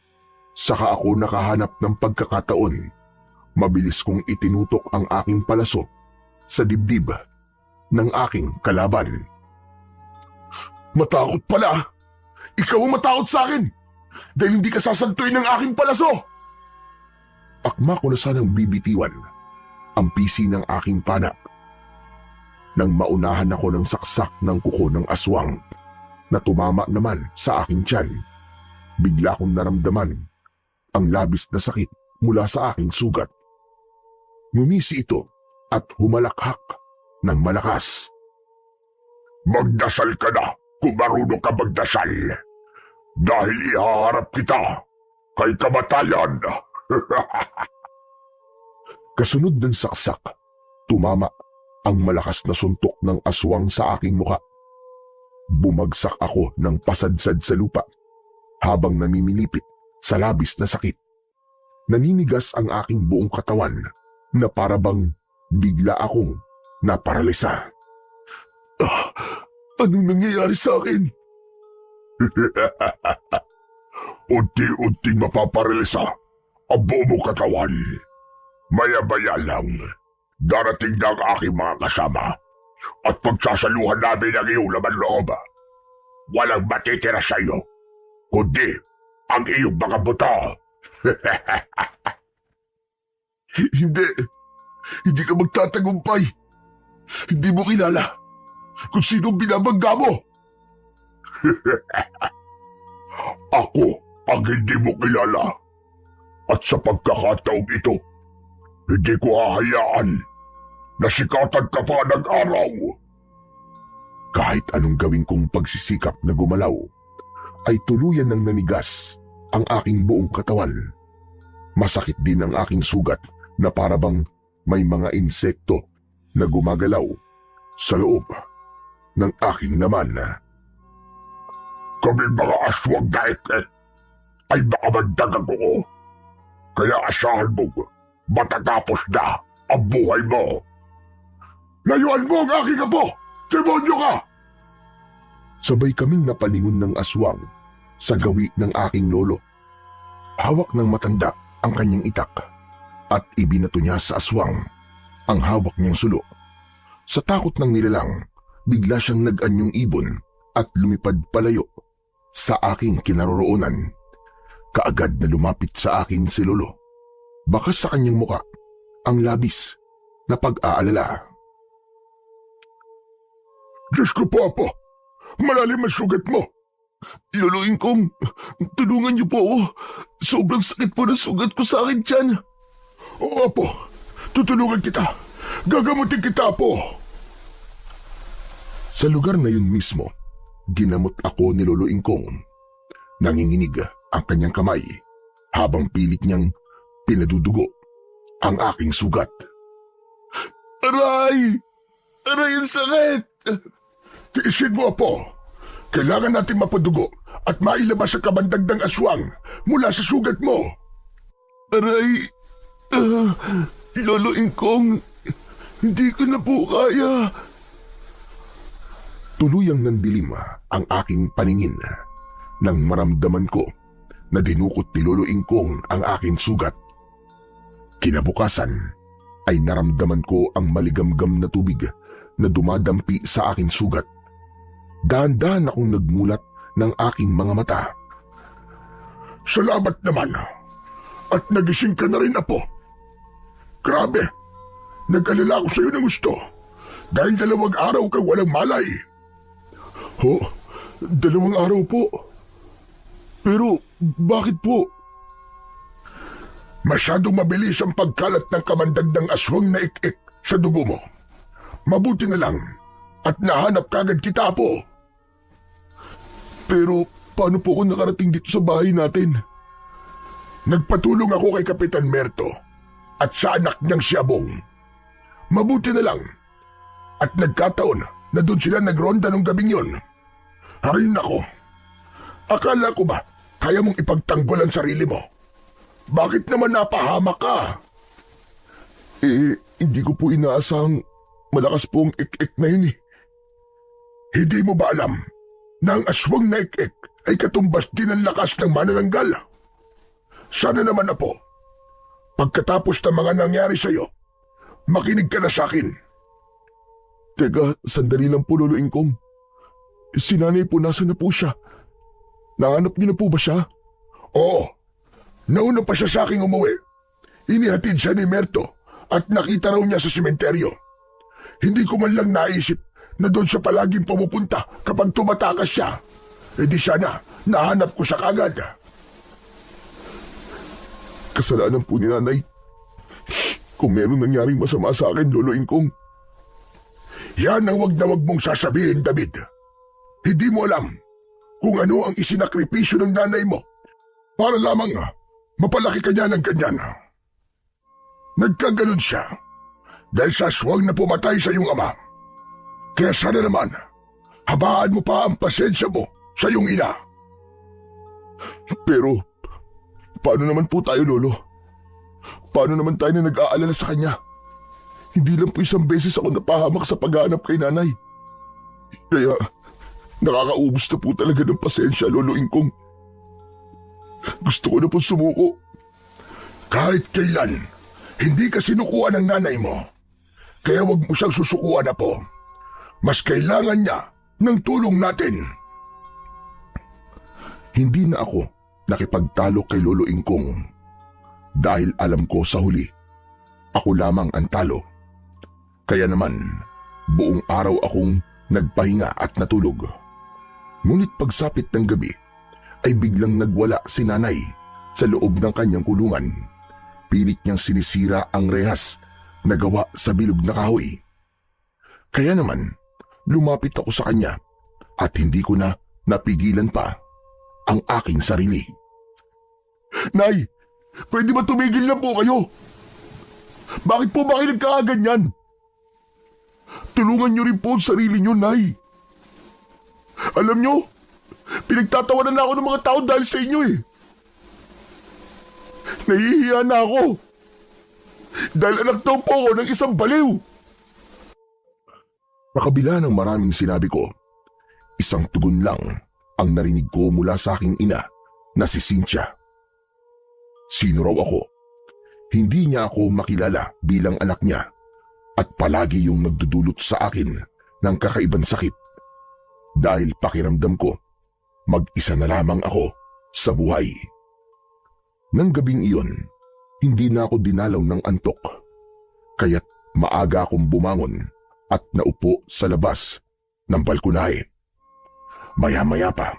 Saka ako nakahanap ng pagkakataon. Mabilis kong itinutok ang aking palaso sa dibdib ng aking kalaban. Matakot pala! Ikaw ang matakot sa akin! Dahil hindi ka sasantuin ng aking palaso! Akma ko na sanang bibitiwan ang pisi ng aking pana. Nang maunahan ako ng saksak ng kuko ng aswang na tumama naman sa aking tiyan, bigla kong naramdaman ang labis na sakit mula sa aking sugat. Ngumisi ito at humalakhak ng malakas. Magdasal ka na kung marunong ka magdasal. Dahil ihaharap kita kay kamatayan. Kasunod ng saksak, tumama ang malakas na suntok ng aswang sa aking muka. Bumagsak ako ng pasadsad sa lupa habang namimilipit sa labis na sakit. Naninigas ang aking buong katawan na parabang bigla akong naparalisa. Anong nangyayari sa akin? Unti-unting mapaparalisa ang buong mong katawan. Maya-maya lang, darating na ang aking mga kasama at pagsasaluhan namin ang iyong laman loob. Walang matitira sa iyo, kundi ang iyong mga buto. Hindi ka magtatagumpay. Hindi mo kilala kung sino binabangga mo. Ako ang hindi mo kilala. At sa pagkakataong ito, hindi ko hahayaan na sikatan ka pa ng araw. Kahit anong gawin kong pagsisikap na gumalaw, ay tuluyan ng nanigas ang aking buong katawan. Masakit din ang aking sugat na parabang may mga insekto na gumagalaw sa loob ng aking laman. Kaming mga aswang na ik-ik ay baka magdagang ko. Kaya asahan mo, matatapos na ang buhay mo. Layuan mo ang aking apo! Demonyo ka! Sabay kaming napalingon ng aswang sa gawi ng aking lolo. Hawak ng matanda ang kanyang itak at ibinato niya sa aswang ang hawak niyang sulo. Sa takot ng nilalang, bigla siyang nag-anyong ibon at lumipad palayo sa aking kinaroroonan. Kaagad na lumapit sa akin si lolo. Bakas sa kanyang muka ang labis na pag-aalala. Diyos ko po, Apo! Malalim ang sugat mo! Luluin kong, tulungan niyo po ako. Sobrang sakit po ng sugat ko sa akin tiyan. Oo, Apo. Tutulungan kita. Gagamutin kita, Apo. Sa lugar na yun mismo, ginamot ako ni Lolo Ingkong. Nanginginig ang kanyang kamay habang pilit niyang pinadudugo ang aking sugat. Aray! Aray ang sakit! Tiisin mo, Apo. Kailangan natin mapadugo at mailabas ang kabandagdang aswang mula sa sugat mo. Aray! Lolo Ingkong, hindi ko na po kaya. Tuluyang nandilim ang aking paningin nang maramdaman ko na dinukot ni Lolo Ingkong ang aking sugat. Kinabukasan ay naramdaman ko ang maligamgam na tubig na dumadampi sa aking sugat. Dahan-dahan akong nagmulat ng aking mga mata. Salamat naman. At nagising ka na rin, Apo. Grabe, nag-alala ako sa iyo ng gusto. Dahil 2 araw kang walang malay. Ho? 2 araw po? Pero bakit po? Masyadong mabilis ang pagkalat ng kamandagdang aswang na ik-ik sa dugo mo. Mabuti na lang at nahanap kagad kita, Apo. Pero paano po ako nakarating dito sa bahay natin? Nagpatulong ako kay Kapitan Merto at sa anak niyang si Abong. Mabuti na lang at nagkataon na doon sila nagronda nung gabing yon. Ay nako, akala ko ba kaya mong ipagtanggol ang sarili mo? Bakit naman napahamak ka? Hindi ko po inaasahang malakas po ang ik-ik na yun eh. Hindi mo ba alam na ang aswang na ik-ik ay katumbas din ang lakas ng manananggal? Sana naman, Apo, pagkatapos ng mga nangyari sa iyo, makinig ka na sa akin. Teka, sandali lang po, Lolo Ingkong. Si nanay po, nasa na po siya? Nahanap niyo na po ba siya? Oo, nauna pa siya sa aking umuwi. Inihatid siya ni Merto at nakita raw niya sa sementeryo. Hindi ko man lang naisip na doon siya palaging pumupunta kapag tumatakas siya. E di sana, nahanap ko siya kagad. Kasalanan po ni nanay. Kung meron nangyaring masama sa akin, Lolo Ingkong. Yan ang wag na wag mong sasabihin, David. Hindi mo alam kung ano ang isinakripisyo ng nanay mo para lamang mapalaki ka niya ng ganyan. Nagkaganon siya dahil sa aswang na pumatay sa iyong ama. Kaya sana naman, habaan mo pa ang pasensya mo sa iyong ina. Pero, paano naman po tayo, Lolo? Paano naman tayo na nag-aalala sa kanya? Hindi lang po 1 beses ako napahamak sa paghahanap kay nanay. Kaya, nakakaubos na po talaga ng pasensya, Lolo Ingkong. Gusto ko na po sumuko. Kahit kailan, hindi ka sinukuan ng nanay mo. Kaya wag mo siyang susukuan, Apo. Mas kailangan niya ng tulong natin. Hindi na ako nakipagtalo kay Lolo Ingkong dahil alam ko sa huli, ako lamang ang talo. Kaya naman, buong araw akong nagpahinga at natulog. Ngunit pagsapit ng gabi, ay biglang nagwala si nanay sa loob ng kanyang kulungan. Pilit niyang sinisira ang rehas na gawa sa bilog na kahoy. Kaya naman, lumapit ako sa kanya at hindi ko na napigilan pa ang aking sarili. Nay, pwede ba tumigil na po kayo? Bakit po ba kayo nagkakaganyan? Tulungan niyo rin po ang sarili niyo, Nay. Alam niyo, pinagtatawanan na ako ng mga tao dahil sa inyo eh. Nahihiya na ako. Dahil anak daw po ako ng isang baliw. Sa kabila ng maraming sinabi ko, isang tugon lang ang narinig ko mula sa aking ina na si Cynthia. Sino raw ako? Hindi niya ako makilala bilang anak niya at palagi yung nagdudulot sa akin ng kakaibang sakit. Dahil pakiramdam ko, mag-isa na lamang ako sa buhay. Nang gabing iyon, hindi na ako dinalaw ng antok. Kaya't maaga akong bumangon at naupo sa labas ng balkonahe. Maya-maya pa,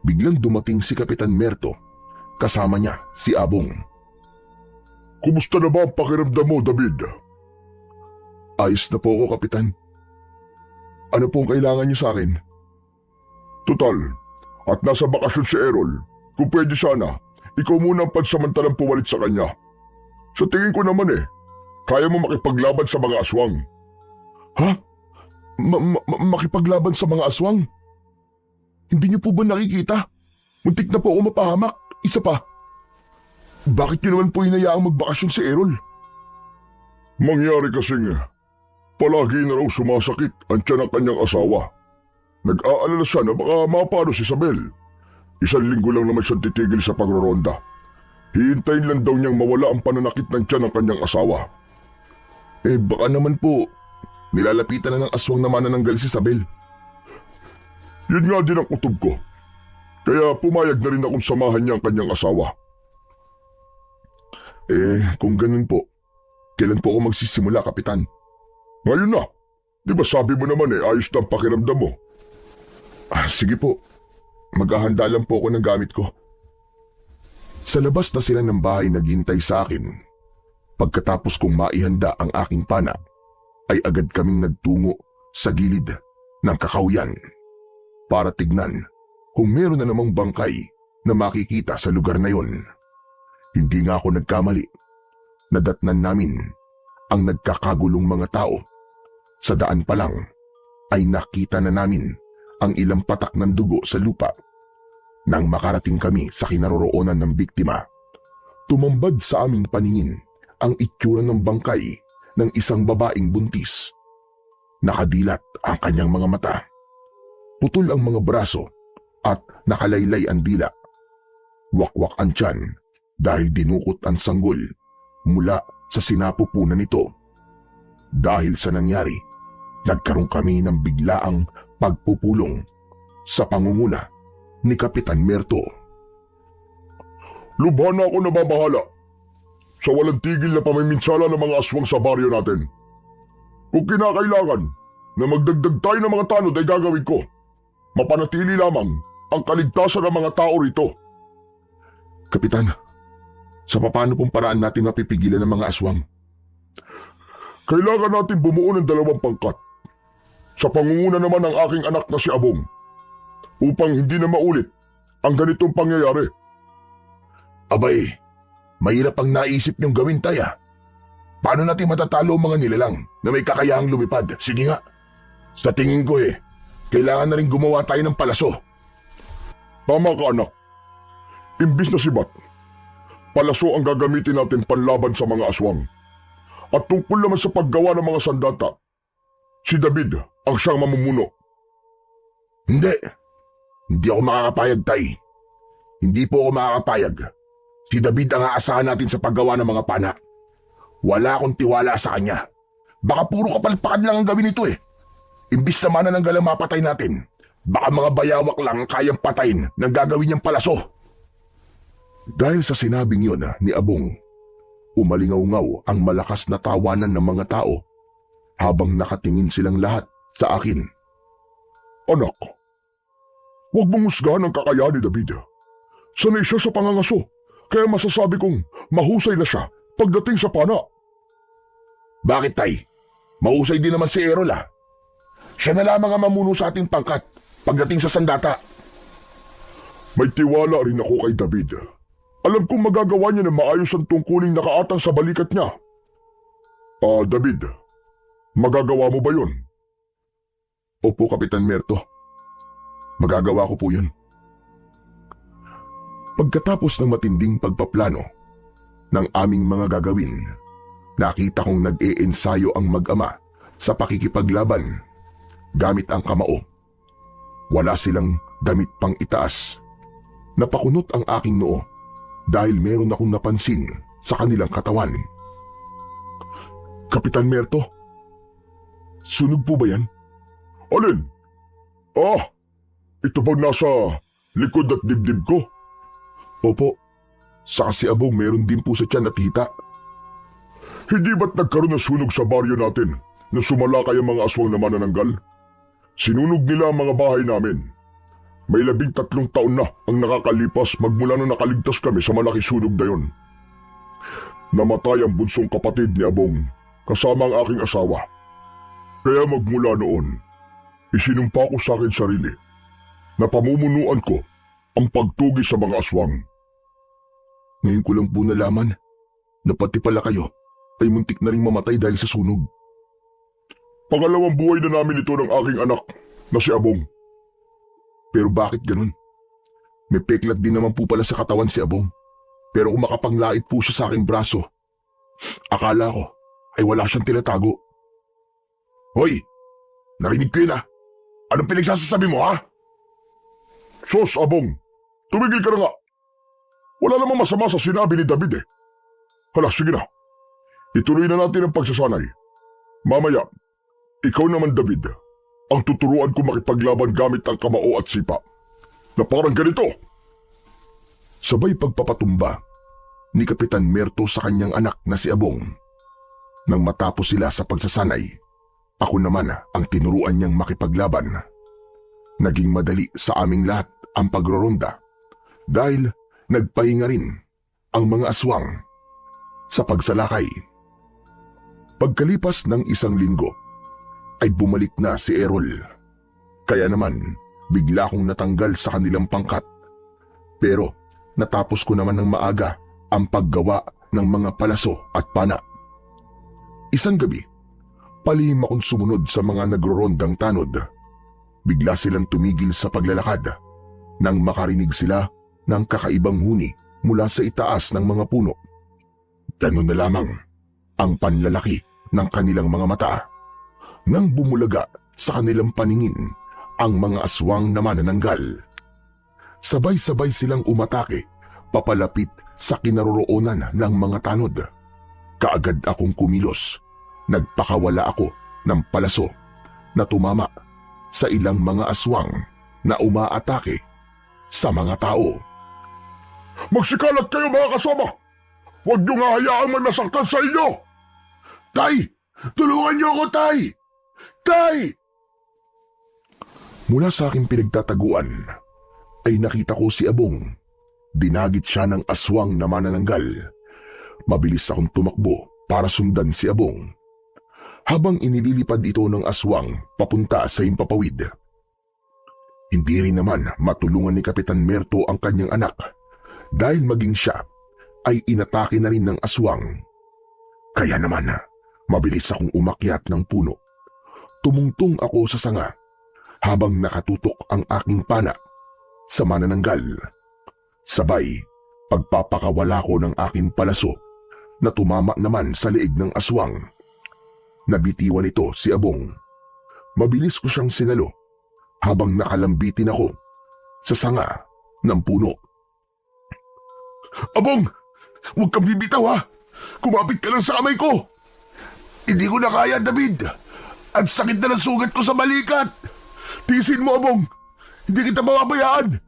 biglang dumating si Kapitan Merto. Kasama niya si Abong. Kumusta na ba ang pakiramdam mo, David? Ayos na po ako, Kapitan. Ano pong kailangan niyo sa akin? Tutal, at nasa bakasyon si Errol. Kung pwede sana, ikaw muna ang pansamantalang pumalit sa kanya. Sa tingin ko naman kaya mo makipaglaban sa mga aswang. Ha? Makipaglaban sa mga aswang? Hindi niyo po ba nakikita? Muntik na po ako mapahamak. Isa pa. Bakit niyo naman po hinayaang magbakasyon si Errol? Mangyari kasing palagi na raw sumasakit ang tiyan ng kanyang asawa. Nag-aalala siya na baka mapano si Isabel. 1 linggo lang naman siyang titigil sa pagroronda. Hihintayin lang daw niyang mawala ang pananakit ng tiyan ng kanyang asawa. Baka naman po, nilalapitan na ng aswang na manananggal si Isabel. Yun nga din ang kutob ko. Kaya pumayag na rin akong samahan niya ang kanyang asawa. Kung ganun po, kailan po ako magsisimula, Kapitan? Ngayon na. Di ba sabi mo naman ayos na ang pakiramdam mo? Sige po, maghahanda lang po ako ng gamit ko. Sa labas na sila ng bahay naghintay sa akin. Pagkatapos kong maihanda ang aking pana, ay agad kaming nagtungo sa gilid ng kakawyan para tignan kung meron na namang bangkay na makikita sa lugar na yon. Hindi nga ako nagkamali. Nadatnan namin ang nagkakagulong mga tao. Sa daan pa lang ay nakita na namin ang ilang patak ng dugo sa lupa. Nang makarating kami sa kinaroroonan ng biktima, tumambad sa aming paningin ang itsura ng bangkay ng isang babaeng buntis. Nakadilat ang kanyang mga mata. Putol ang mga braso at nakalaylay ang dila. Wakwak ang tiyan dahil dinukot ang sanggol mula sa sinapupunan nito. Dahil sa nangyari, nagkaroon kami ng biglaang pagpupulong sa pangunguna ni Kapitan Merto. Lubha na ako nababahala sa walang tigil na pamiminsala ng mga aswang sa baryo natin. Kung kinakailangan na magdagdag tayo ng mga tanod ay gagawin ko. Mapanatili lamang ang kaligtasan ng mga tao rito. Kapitan, sa paano pong paraan natin mapipigilan ng mga aswang? Kailangan natin bumuo ng 2 pangkat. Sa pangunguna naman ng aking anak na si Abong, upang hindi na maulit ang ganitong pangyayari. Abay, mahirap ang naisip niyong gawin, Taya. Paano natin matatalo ang mga nilalang na may kakayahang lumipad? Sige nga. Sa tingin ko kailangan na rin gumawa tayo ng palaso. Tama ka, anak. Imbis na sibat, palaso ang gagamitin natin panlaban sa mga aswang. At tungkol naman sa paggawa ng mga sandata, si David ang siyang mamumuno. Hindi ako makakapayag, Tay. Hindi po ako makakapayag. Si David ang aasahan natin sa paggawa ng mga pana. Wala akong tiwala sa kanya. Baka puro kapalpakan lang ang gawin nito Imbis na manananggal ang mapatay natin, baka mga bayawak lang ang kayang patayin ng gagawin niyang palaso. Dahil sa sinabing yun ni Abong, umalingaw-ngaw ang malakas na tawanan ng mga tao habang nakatingin silang lahat sa akin. Anak, huwag mong husgahan ang kakayahan ni David. Sanay siya sa pangangaso, kaya masasabi kong mahusay na siya pagdating sa pana. Bakit, Tay? Mahusay din naman si Errol Siya na lamang ang mamuno sa ating pangkat pagdating sa sandata. May tiwala rin ako kay David. Alam kong magagawa niya na maayos ang tungkuling nakaatang sa balikat niya. David, magagawa mo ba yun? Opo, Kapitan Merto. Magagawa ko po yun. Pagkatapos ng matinding pagpaplano ng aming mga gagawin, nakita kong nag-e-ensayo ang mag-ama sa pakikipaglaban gamit ang kamao. Wala silang damit pang itaas. Napakunot ang aking noo dahil meron akong napansin sa kanilang katawan. Kapitan Merto, sunog po ba yan? Alin? Ito bang nasa likod at dibdib ko? Opo, saka si Abong meron din po sa tiyan at hita. Hindi ba't nagkaroon ng sunog sa baryo natin na sumalakay ang mga aswang na manananggal? Sinunog nila ang mga bahay namin. May 13 taon na ang nakakalipas magmula nung nakaligtas kami sa malaking sunog na yun. Namatay ang bunsong kapatid ni Abong kasama ang aking asawa. Kaya magmula noon, isinumpa ko sa akin sarili na pamumunuan ko ang pagtugi sa mga aswang. Ngayon ko lang po nalaman na pati pala kayo ay muntik na ring mamatay dahil sa sunog. Pangalawang buhay na namin ito ng aking anak na si Abong. Pero bakit ganun? May peklat din naman po pala sa katawan si Abong. Pero kung makapanglait po siya sa aking braso, akala ko ay wala siyang tinatago. Hoy! Narinig ko yun Anong pinagsasasabi mo, ha? Sos, Abong, tumigil ka na nga. Wala namang masama sa sinabi ni David eh. Hala, sige na. Ituloy na natin ang pagsasanay. Mamaya, ikaw naman David, ang tuturuan ko makipaglaban gamit ang kamao at sipa. Na parang ganito. Sabay pagpapatumba ni Kapitan Merto sa kanyang anak na si Abong. Nang matapos sila sa pagsasanay, ako naman ang tinuruan niyang makipaglaban. Naging madali sa aming lahat ang pagroronda dahil nagpahinga rin ang mga aswang sa pagsalakay. Pagkalipas ng 1 linggo, ay bumalik na si Errol. Kaya naman, bigla akong natanggal sa kanilang pangkat. Pero natapos ko naman ng maaga ang paggawa ng mga palaso at pana. Isang gabi, palihim akong sumunod sa mga nagrorondang tanod. Bigla silang tumigil sa paglalakad nang makarinig sila ng kakaibang huni mula sa itaas ng mga puno. Ganun na lamang ang panlalaki ng kanilang mga mata nang bumulaga sa kanilang paningin ang mga aswang na manananggal. Sabay-sabay silang umatake papalapit sa kinaroroonan ng mga tanod. Kaagad akong kumilos. Nagpakawala ako ng palaso na tumama sa ilang mga aswang na umaatake sa mga tao. Magsikalat kayo mga kasama! Huwag niyong hahayaang may masaktan sa inyo! Tay! Tulungan niyo ako, Tay! Tay! Mula sa aking pinagtataguan ay nakita ko si Abong. Dinagit siya ng aswang na manananggal. Mabilis akong tumakbo para sundan si Abong. Habang inililipad ito ng aswang papunta sa himpapawid. Hindi rin naman matulungan ni Kapitan Merto ang kanyang anak dahil maging siya ay inatake na rin ng aswang. Kaya naman, mabilis akong umakyat ng puno. Tumungtong ako sa sanga habang nakatutok ang aking pana sa manananggal. Sabay, pagpapakawala ko ng aking palaso na tumama naman sa leeg ng aswang. Nabitiwan ito si Abong. Mabilis ko siyang sinalo habang nakalambitin ako sa sanga ng puno. Abong! Huwag kang bibitaw ha! Kumapit ka lang sa kamay ko! Hindi ko na kaya, David! Ang sakit na ng sugat ko sa balikat! Tiisin mo, Abong! Hindi kita mababayaan!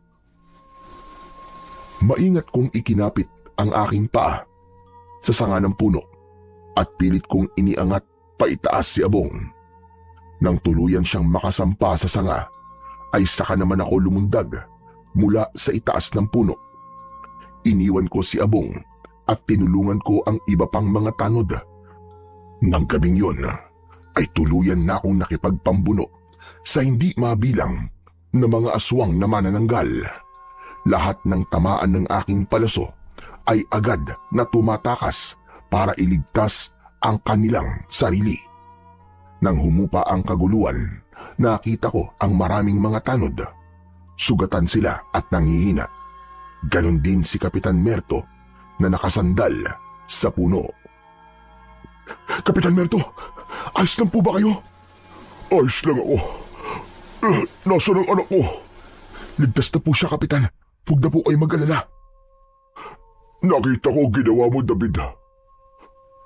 Maingat kong ikinapit ang aking paa sa sanga ng puno at pilit kong iniangat paitaas si Abong. Nang tuluyan siyang makasampa sa sanga, ay saka naman ako lumundag mula sa itaas ng puno. Iniwan ko si Abong at tinulungan ko ang iba pang mga tanod. Nang gabing yun, ay tuluyan na akong nakipagpambuno sa hindi mabilang na mga aswang na manananggal. Lahat ng tamaan ng aking palaso ay agad na tumatakas para iligtas ang kanilang sarili. Nang humupa ang kaguluhan, nakita ko ang maraming mga tanod. Sugatan sila at nanghihina. Ganon din si Kapitan Merto na nakasandal sa puno. Kapitan Merto, ayos lang po ba kayo? Ayos lang ako. Nasaan ang anak ko? Ligtas na po siya, Kapitan. Huwag na po ay mag-alala. Nakita ko ginawa mo, David.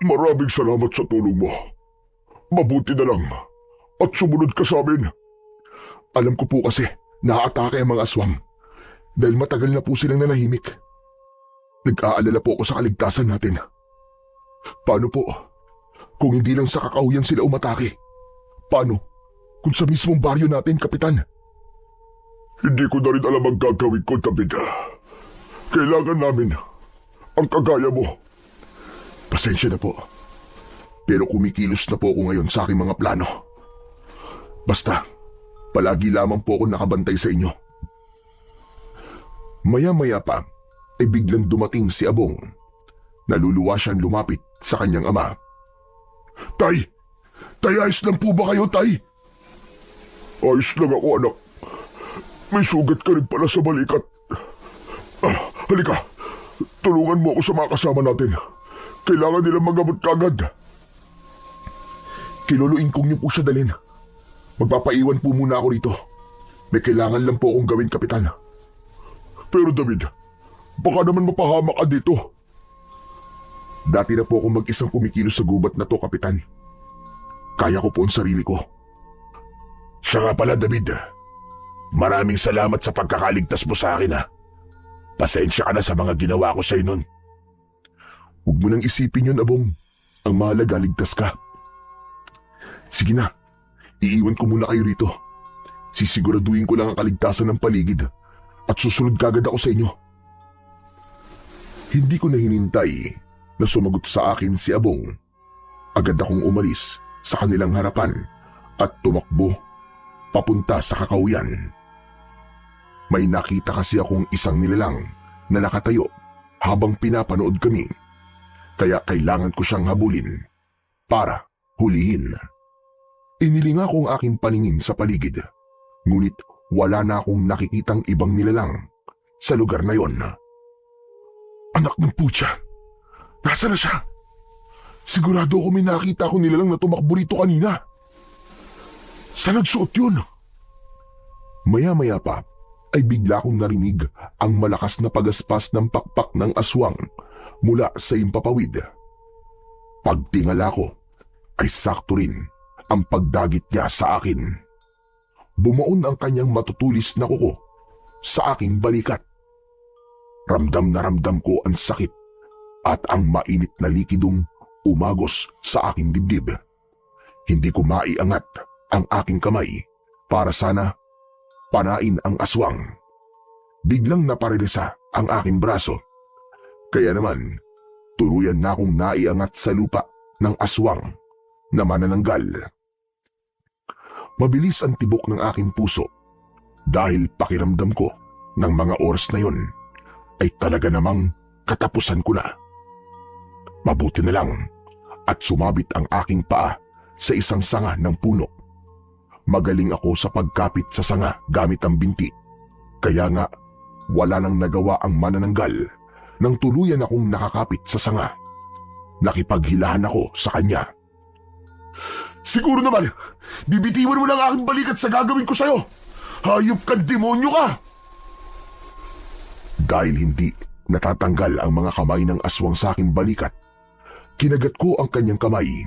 Maraming salamat sa tulong mo. Mabuti na lang at sumunod ka sa amin. Alam ko po kasi naatake ang mga aswang dahil matagal na po silang nanahimik. Nag-aalala po ako sa kaligtasan natin. Paano po kung hindi lang sa kakahuyan sila umatake? Paano kung sa mismong baryo natin, Kapitan? Hindi ko na rin alam ang gagawin ko, David. Kailangan namin ang kagaya mo. Pasensya na po. Pero kumikilos na po ako ngayon sa aking mga plano. Basta, palagi lamang po ako nakabantay sa inyo. Maya-maya pa, ay biglang dumating si Abong. Naluluwa siyang lumapit sa kanyang ama. Tay! Tay, ayos lang po ba kayo, Tay? Ayos lang ako, anak. May sugat ka rin pala sa balikat. Halika, tulungan mo ako sa mga kasama natin. Kailangan nilang magamot kagad. Kiluluin kong niyo po siya dalhin. Magpapaiwan po muna ako rito. May kailangan lang po akong gawin, Kapitan. Pero David, baka naman mapahamak ka dito. Dati na po akong mag-isang kumikilos sa gubat na to, Kapitan. Kaya ko po ang sarili ko. Siya nga pala, David. Maraming salamat sa pagkakaligtas mo sa akin, ha. Pasensya ka na sa mga ginawa ko sa'yo nun. Huwag mo nang isipin yun, Abong. Ang mahalaga, ligtas ka. Sige na, iiwan ko muna kayo rito. Sisiguraduhin ko lang ang kaligtasan ng paligid at susunod kagad ako sa inyo. Hindi ko na hinintay na sumagot sa akin si Abong. Agad akong umalis sa kanilang harapan at tumakbo papunta sa kakauyan. May nakita kasi akong isang nilalang na nakatayo habang pinapanood kami, kaya kailangan ko siyang habulin para hulihin. Inilinga ko ang aking paningin sa paligid, ngunit wala na akong nakikitang ibang nilalang sa lugar na yon. Anak ng putya, nasa na siya? Sigurado ako may nakita ko nilalang na tumakbo rito kanina. Saan nagsuot yun? Maya-maya pa ay bigla kong narinig ang malakas na pagaspas ng pakpak ng aswang mula sa impapawid. Pagtingala ko ay sakto rin ang pagdagit niya sa akin. Bumaon ang kanyang matutulis na kuko sa aking balikat. Ramdam na ramdam ko ang sakit at ang mainit na likidong umagos sa aking dibdib. Hindi ko maiangat ang aking kamay para sana panain ang aswang. Biglang naparilisa ang aking braso. Kaya naman, tuluyan na akong naiangat sa lupa ng aswang na manananggal. Mabilis ang tibok ng aking puso dahil pakiramdam ko ng mga oras na yon ay talaga namang katapusan ko na. Mabuti na lang at sumabit ang aking paa sa isang sanga ng puno. Magaling ako sa pagkapit sa sanga gamit ang binti, kaya nga wala nang nagawa ang manananggal nang tuluyan akong nakakapit sa sanga. Nakipaghilahan ako sa kanya. Siguro naman, bibitiwan mo lang aking balikat sa gagawin ko sa'yo. Hayop ka, demonyo ka! Dahil hindi natatanggal ang mga kamay ng aswang sa aking balikat, kinagat ko ang kanyang kamay.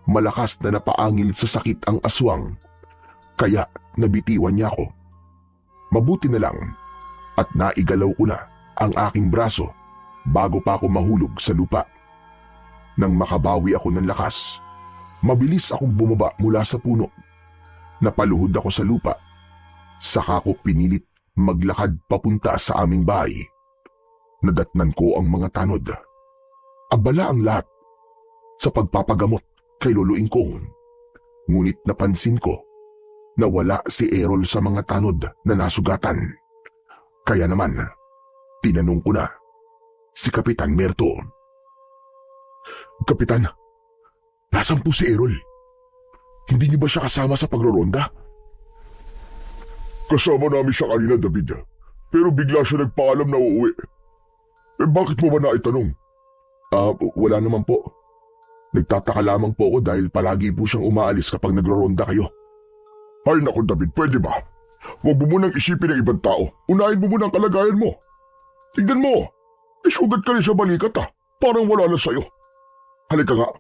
Malakas na napaangil sa sakit ang aswang, kaya nabitiwan niya ako. Mabuti na lang at naigalaw ko na ang aking braso bago pa ako mahulog sa lupa. Nang makabawi ako ng lakas, mabilis akong bumaba mula sa puno. Napaluhod ako sa lupa, saka ko pinilit maglakad papunta sa aming bahay. Nadatnan ko ang mga tanod. Abala ang lahat sa pagpapagamot kay Lolo Ingkong. Ngunit napansin ko na wala si Errol sa mga tanod na nasugatan. Kaya naman, tinanong ko na si Kapitan Merto. Kapitan, nasan po si Errol? Hindi niyo ba siya kasama sa pagroronda? Kasama namin siya kanina, David. Pero bigla siya nagpaalam na uuwi. Bakit mo ba naitanong? Wala naman po. Nagtataka lamang po ako dahil palagi po siyang umaalis kapag nagroronda kayo. Ay naku, David, pwede ba? Huwag mo munang isipin ng ibang tao. Unahin mo muna ang kalagayan mo. Tignan mo, isugat ka rin sa balikat Parang wala na sa'yo. Halika nga,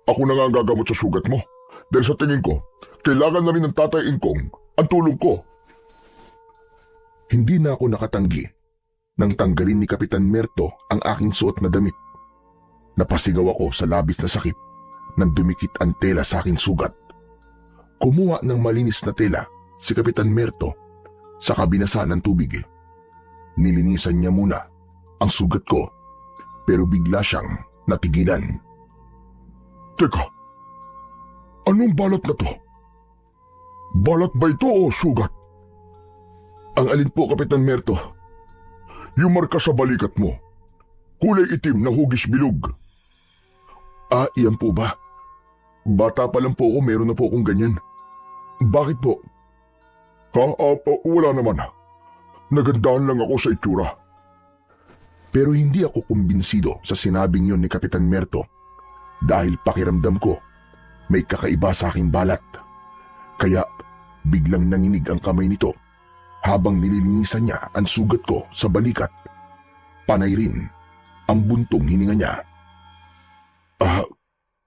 ako na nga ang gagamot sa sugat mo. Dahil sa tingin ko, kailangan na rin ng Tatay Ingkong ang tulong ko. Hindi na ako nakatanggi nang tanggalin ni Kapitan Merto ang aking suot na damit. Napasigaw ako sa labis na sakit nang dumikit ang tela sa aking sugat. Kumuha ng malinis na tela si Kapitan Merto sa kabinasa ng tubig. Nilinisan niya muna ang sugat ko pero bigla siyang natigilan. Teka, anong balat na to? Balat ba ito o sugat? Ang alin po, Kapitan Merto? Yung marka sa balikat mo. Kulay itim na hugis bilog. Iyan po ba? Bata pa lang po ako, meron na po akong ganyan. Bakit po? Wala naman. Nagandaan lang ako sa itsura. Pero hindi ako kumbinsido sa sinabing yon ni Kapitan Merto dahil pakiramdam ko may kakaiba sa aking balat. Kaya biglang nanginig ang kamay nito habang nililinisan niya ang sugat ko sa balikat. Panay rin ang buntong hininga niya.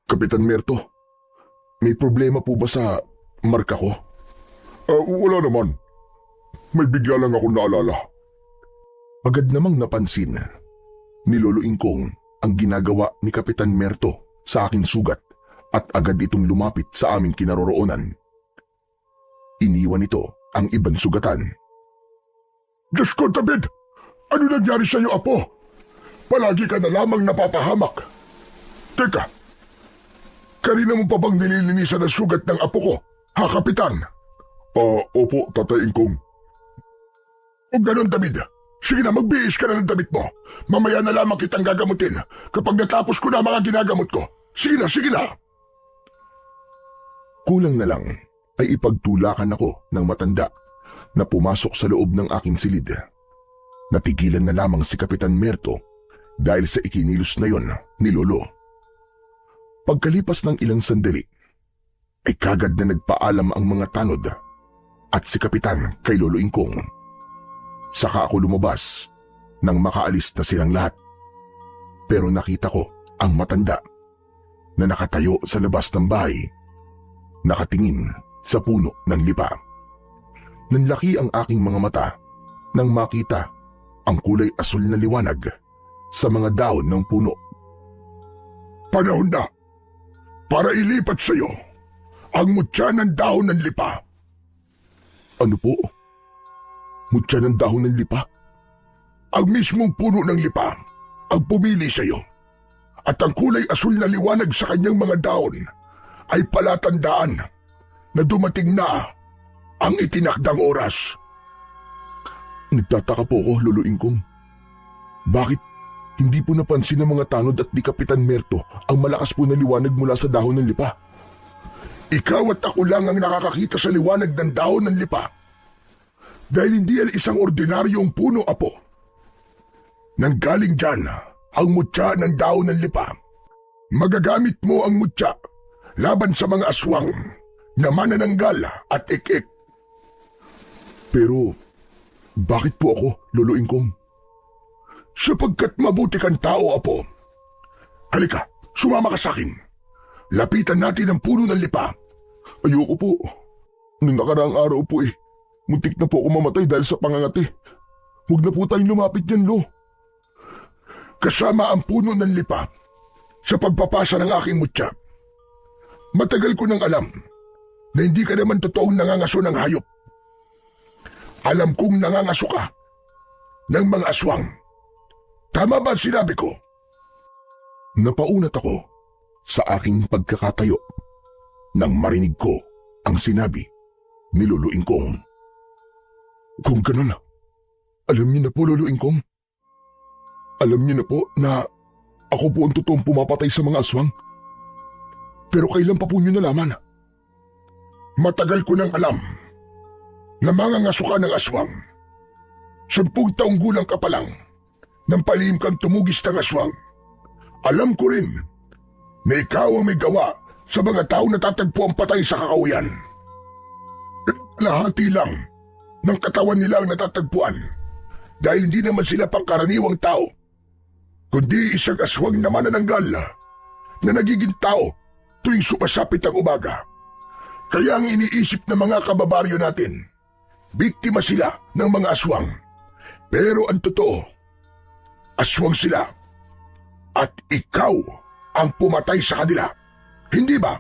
Kapitan Merto, may problema po ba sa marka ko? Wala naman. May bigla lang ako naalala. Agad namang napansin ni Lolo Ingkong ang ginagawa ni Kapitan Merto sa aking sugat at agad itong lumapit sa aming kinaroroonan. Iniwan nito ang ibang sugatan. Diyos ko, David! Ano nangyari sa iyo, Apo? Palagi ka na lamang napapahamak. Teka, kanina mo pa bang nililinisan ang sugat ng apo ko, ha, Kapitan? Opo, Tatay Ingkong. O ganun, David. Sige na, magbihis ka na ng damit mo. Mamaya na lamang kitang gagamutin kapag natapos ko na ang mga ginagamot ko. Sige na, sige na. Kulang na lang ay ipagtulakan ako ng matanda na pumasok sa loob ng aking silid. Natigilan na lamang si Kapitan Merto dahil sa ikinilos na yon ni Lolo. Pagkalipas ng ilang sandali, ay kagad na nagpaalam ang mga tanod at si Kapitan kay Lolo Ingkong. Saka ako lumabas nang makaalis na silang lahat. Pero nakita ko ang matanda na nakatayo sa labas ng bahay, nakatingin sa puno ng lipa. Nanlaki ang aking mga mata nang makita ang kulay asul na liwanag sa mga dahon ng puno. Panahon na para ilipat sa iyo ang mutya ng dahon ng lipa. Ano po? Mutya ng dahon ng lipa? Ang mismong puno ng lipa ang pumili sa iyo. At ang kulay asul na liwanag sa kanyang mga dahon ay palatandaan na dumating na ang itinakdang oras. Nagtataka po ako, Lolo Ingkong. Bakit hindi po napansin ng mga tanod at di Kapitan Merto ang malakas po na liwanag mula sa dahon ng lipa? Ikaw at ako lang ang nakakakita sa liwanag ng dahon ng lipa. Dahil hindi yan isang ordinaryong puno, Apo. Nanggaling dyan ang mutya ng dahon ng lipa. Magagamit mo ang mutya laban sa mga aswang na manananggal at ik-ik. Pero bakit po ako, Lolo Ingkong? Sapagkat mabuti kang tao, Apo. Halika, sumama ka sa akin. Lapitan natin ang puno ng lipa. Ayoko po. Nung nakaraang araw po muntik na po ako mamatay dahil sa pangangati. Huwag na po tayong lumapit yan, Lo. Kasama ang puno ng lipa sa pagpapasa ng aking mutya. Matagal ko nang alam na hindi ka naman totoong nangangaso ng hayop. Alam kong nangangaso ka ng mga aswang. Tama ba ang sinabi ko? Napaunat ako sa aking pagkakatayo nang marinig ko ang sinabi ni Lolo Ingkong. Kung ganun, alam niyo na po, Lolo Ingkong. Alam niyo na po na ako po ang totoong pumapatay sa mga aswang. Pero kailan pa po niyo nalaman? Matagal ko nang alam na mangangaso ka ng aswang. 10 taong gulang ka pa lang nang palihim kang tumugis ng aswang. Alam ko rin na ikaw ang may gawa sa mga tao na tatagpo ang patay sa kakahuyan. Lahati lang ng katawan nila ang natatagpuan dahil hindi naman sila pangkaraniwang tao, kundi isang aswang na manananggal na nagiging tao tuwing sumasapit ang umaga. Kaya ang iniisip ng mga kababaryo natin, biktima sila ng mga aswang. Pero ang totoo, aswang sila at ikaw ang pumatay sa kanila. Hindi ba?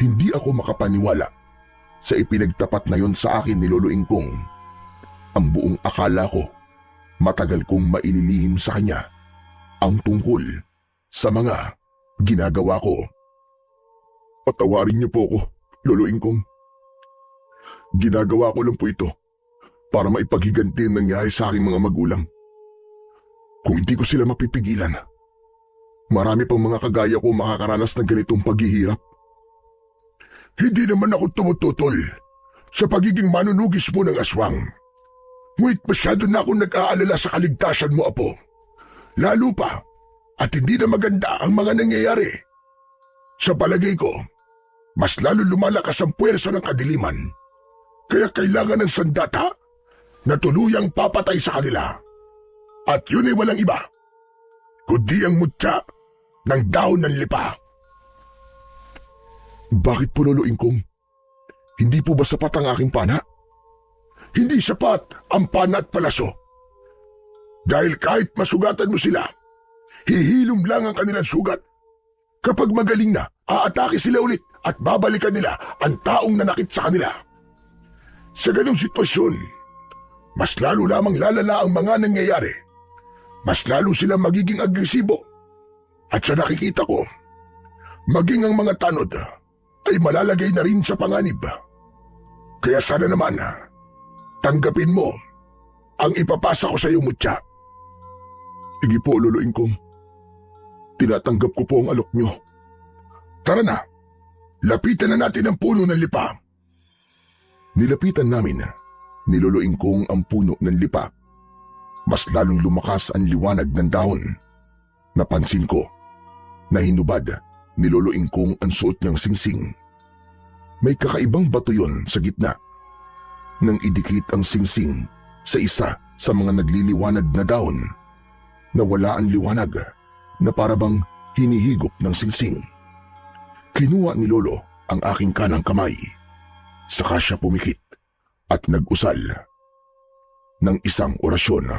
Hindi ako makapaniwala sa ipinagtapat na yon sa akin ni Lolo Ingkong. Ang buong akala ko, matagal kong maililihim sa kanya ang tungkol sa mga ginagawa ko. Patawarin niyo po ako, Lolo Ingkong. Ginagawa ko lang po ito para maipaghiganti ang nangyari sa aking mga magulang. Kung hindi ko sila mapipigilan, marami pang mga kagaya ko makakaranas ng ganitong paghihirap. Hindi naman ako tumututol sa pagiging manunugis mo ng aswang. Ngunit masyado na akong nag-aalala sa kaligtasan mo, Apo. Lalo pa at hindi na maganda ang mga nangyayari. Sa palagay ko, mas lalo lumalakas ang puwersa ng kadiliman. Kaya kailangan ng sandata na tuluyang papatay sa kanila. At yun ay walang iba, kundi ang mutya ng dahon ng lipa. Bakit po, Lolo Ingkong? Hindi po ba sapat ang aking pana? Hindi sapat ang pana at palaso. Dahil kahit masugatan mo sila, hihilom lang ang kanilang sugat. Kapag magaling na, aatake sila ulit at babalikan nila ang taong nanakit sa kanila. Sa ganong sitwasyon, mas lalo lamang lalala ang mga nangyayari. Mas lalo sila magiging agresibo. At sa nakikita ko, maging ang mga tanod ay malalagay na rin sa panganib. Kaya sana naman, tanggapin mo ang ipapasa ko sa iyo, mutya. Sige po, Lolo Ingkong. Tinatanggap ko po ang alok nyo. Tara na, lapitan na natin ang puno ng lipa. Nilapitan namin ni Lolo Ingkong ang puno ng lipa. Mas lalong lumakas ang liwanag ng dahon. Napansin ko na hinubad ni Lolo Ingkong ang suot niyang singsing. May kakaibang bato yun sa gitna. Nang idikit ang singsing sa isa sa mga nagliliwanag na dahon, nawala ang liwanag na parabang hinihigop ng singsing. Kinuha ni Lolo ang aking kanang kamay. Saka siya pumikit at nag-usal ng isang orasyon.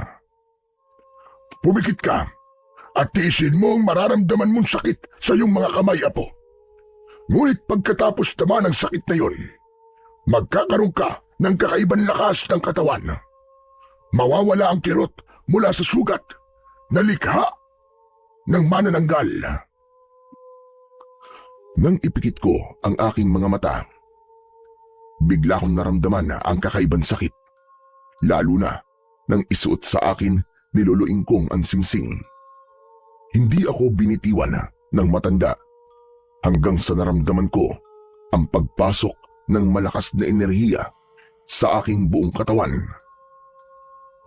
Pumikit ka at tiisin mo ang mararamdaman mong sakit sa iyong mga kamay, apo. Ngunit pagkatapos naman ng sakit na yon, magkakaroon ka ng kakaibang lakas ng katawan. Mawawala ang kirot mula sa sugat na likha ng manananggal. Nang ipikit ko ang aking mga mata, bigla kong naramdaman ang kakaibang sakit, lalo na nang isuot sa akin ni Lolo Ingkong ang singsing. Hindi ako binitiwan ng matanda hanggang sa naramdaman ko ang pagpasok ng malakas na enerhiya sa aking buong katawan.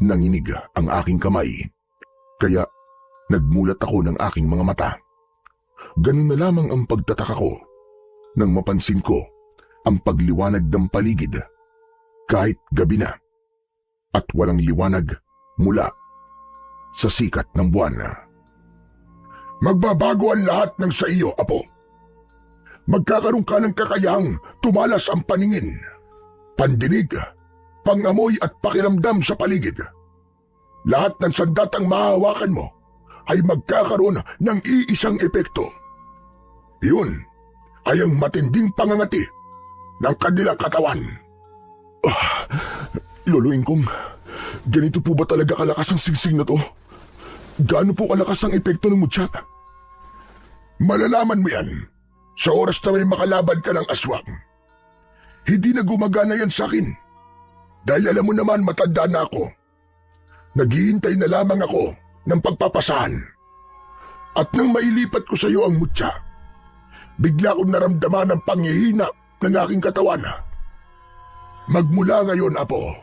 Nanginig ang aking kamay, kaya nagmulat ako ng aking mga mata. Ganun na lamang ang pagtataka ko nang mapansin ko ang pagliwanag ng paligid kahit gabi na at walang liwanag mula sa sikat ng buwan. Magbabago ang lahat ng sa iyo, apo. Magkakaroon ka ng kakayahang tumalas ang paningin, pandinig, pangamoy at pakiramdam sa paligid. Lahat ng sandatang mahahawakan mo ay magkakaroon ng iisang epekto. Iyon ay ang matinding pangangati ng kanilang katawan. Lolo Ingkong, ganito po ba talaga kalakas ang singsing na to? Gaano po kalakas ang epekto ng mutya? Malalaman mo yan sa oras na may makalaban ka ng aswang. Hindi na gumagana yan sa akin. Dahil alam mo naman matanda na ako. Naghihintay na lamang ako ng pagpapasahan. At nang mailipat ko sa iyo ang mutya, bigla kong naramdaman ang panghihina ng aking katawan. Magmula ngayon, apo,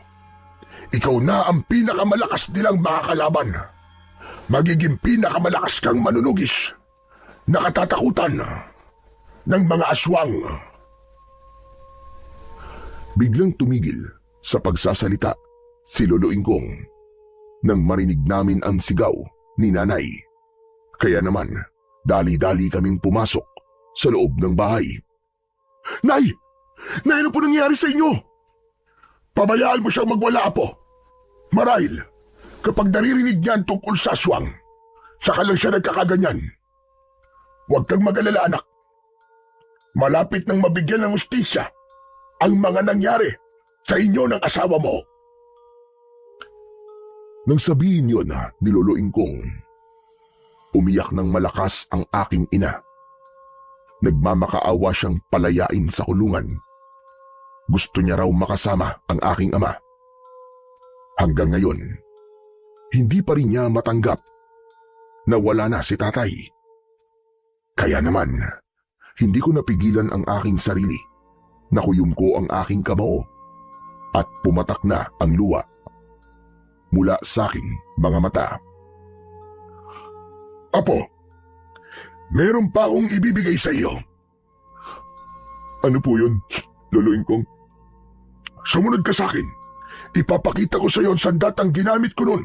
ikaw na ang pinakamalakas nilang makakalaban. Magiging pinakamalakas kang manunugis na katatakutan ng mga aswang. Biglang tumigil sa pagsasalita si Lolo Ingkong nang marinig namin ang sigaw ni Nanay. Kaya naman, dali-dali kaming pumasok sa loob ng bahay. Nay! Nay, ano po nangyari sa inyo? Pabayaan mo siyang magwala, apo. Marahil, kapag naririnig niyan tungkol sa aswang, saka lang siya nagkakaganyan. Huwag kang mag-alala, anak. Malapit nang mabigyan ng hustisya ang mga nangyari sa inyo ng asawa mo. Nang sabihin yun ni Lolo Ingkong, umiyak ng malakas ang aking ina. Nagmamakaawa siyang palayain sa kulungan. Gusto niya raw makasama ang aking ama. Hanggang ngayon, hindi pa rin niya matanggap na wala na si tatay. Kaya naman, hindi ko napigilan ang aking sarili. Nakuyom ko ang aking kamao at pumatak na ang luha mula sa aking mga mata. Apo, meron pa akong ibibigay sa iyo. Ano po yun, Lolo Ingkong? Sumunod ka sa akin. Ipapakita ko sa iyo ang sandatang ginamit ko noon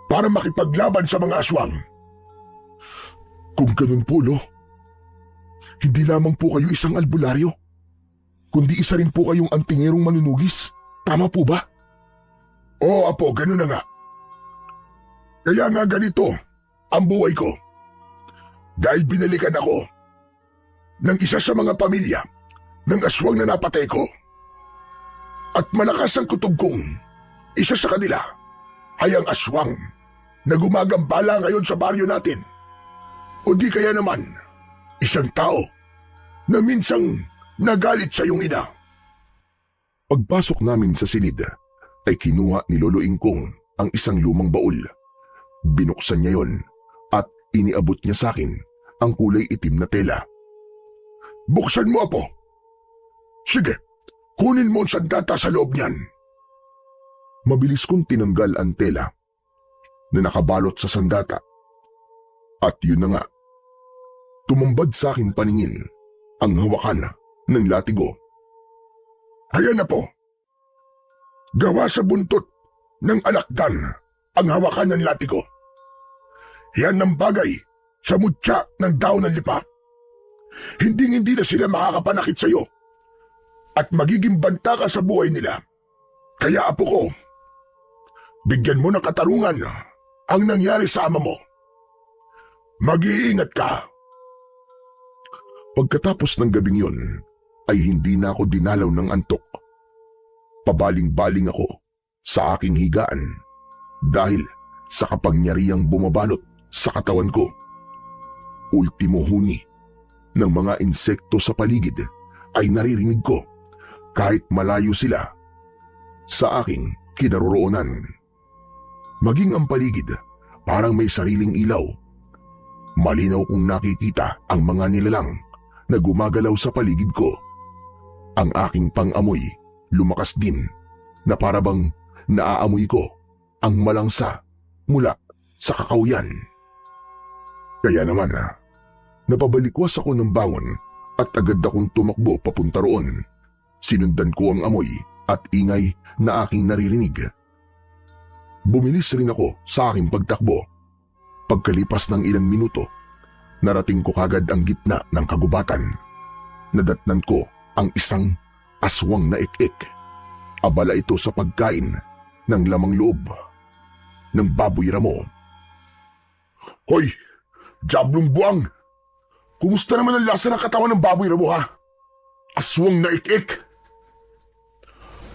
para makipaglaban sa mga aswang. Kung ganun po, Lo, hindi lamang po kayo isang albularyo, kundi isa rin po kayong antingerong manunugis. Tama po ba? Oo, Apo, ganun na nga. Kaya nga ganito ang buhay ko. Dahil binalikan ako ng isa sa mga pamilya ng aswang na napatay ko. At malakas ang kutob kong isa sa kanila ay ang aswang na gumagambala ngayon sa baryo natin. O di kaya naman, isang tao na minsang nagalit sa iyong ina. Pagpasok namin sa silid, ay kinuha ni Lolo Ingkong ang isang lumang baul. Binuksan niya yon at iniabot niya sa akin ang kulay itim na tela. Buksan mo, Apo. Sige, kunin mo ang sandata sa loob niyan. Mabilis kong tinanggal ang tela na nakabalot sa sandata. At yun na nga, tumambad sa aking paningin ang hawakan ng latigo. Ayan na po. Gawa sa buntot ng alakdan ang hawakan ng latigo. Yan ang bagay sa mutya ng daon ng lipa. Hindi na sila makakapanakit sa iyo at magiging banta ka sa buhay nila. Kaya, Apo ko, bigyan mo ng katarungan ang nangyari sa ama mo. Mag-iingat ka. Pagkatapos ng gabing yun, ay hindi na ako dinalaw ng antok. Pabaling-baling ako sa aking higaan dahil sa kapangyarihang bumabalot sa katawan ko. Ultimo huni ng mga insekto sa paligid ay naririnig ko kahit malayo sila sa aking kinaroroonan. Maging ang paligid parang may sariling ilaw. Malinaw kong nakikita ang mga nilalang na gumagalaw sa paligid ko. Ang aking pang-amoy lumakas din na parabang naaamoy ko ang malangsa mula sa kakauyan. Kaya naman, napabalikwas ako ng bangon at agad akong tumakbo papunta roon. Sinundan ko ang amoy at ingay na aking naririnig. Bumilis rin ako sa aking pagtakbo. Pagkalipas ng ilang minuto, narating ko kagad ang gitna ng kagubatan. Nadatnan ko ang isang aswang na ik-ik. Abala ito sa pagkain ng lamang loob ng baboy ramo. Hoy, Diablong buwang! Kumusta naman ang lasa ng katawan ng baboy ramo, ha? Aswang na ik-ik!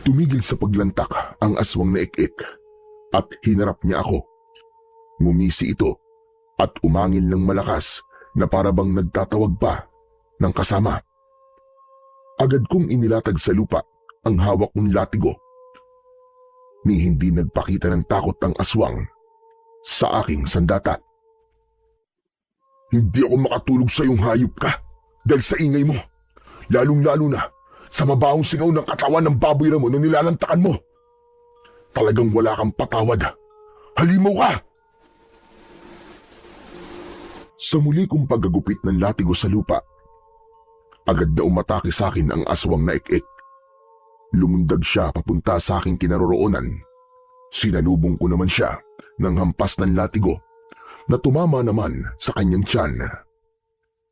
Tumigil sa paglantak ang aswang na ik-ik at hinarap niya ako. Ngumisi ito at umangil ng malakas na parabang nagtatawag pa ng kasama. Agad kong inilatag sa lupa ang hawak kong latigo. Ni hindi nagpakita ng takot ang aswang sa aking sandata. Hindi ako makatulog sa iyong hayop ka dahil sa ingay mo. Lalong-lalo na sa mabahong singaw ng katawan ng baboy ramo na nilalantakan mo. Talagang wala kang patawad. Halimaw ka! Sa muli kong paggagupit ng latigo sa lupa, agad na umatake sa akin ang aswang na ik-ik. Lumundag siya papunta sa aking kinaroroonan. Sinalubong ko naman siya ng hampas ng latigo na tumama naman sa kanyang tiyan.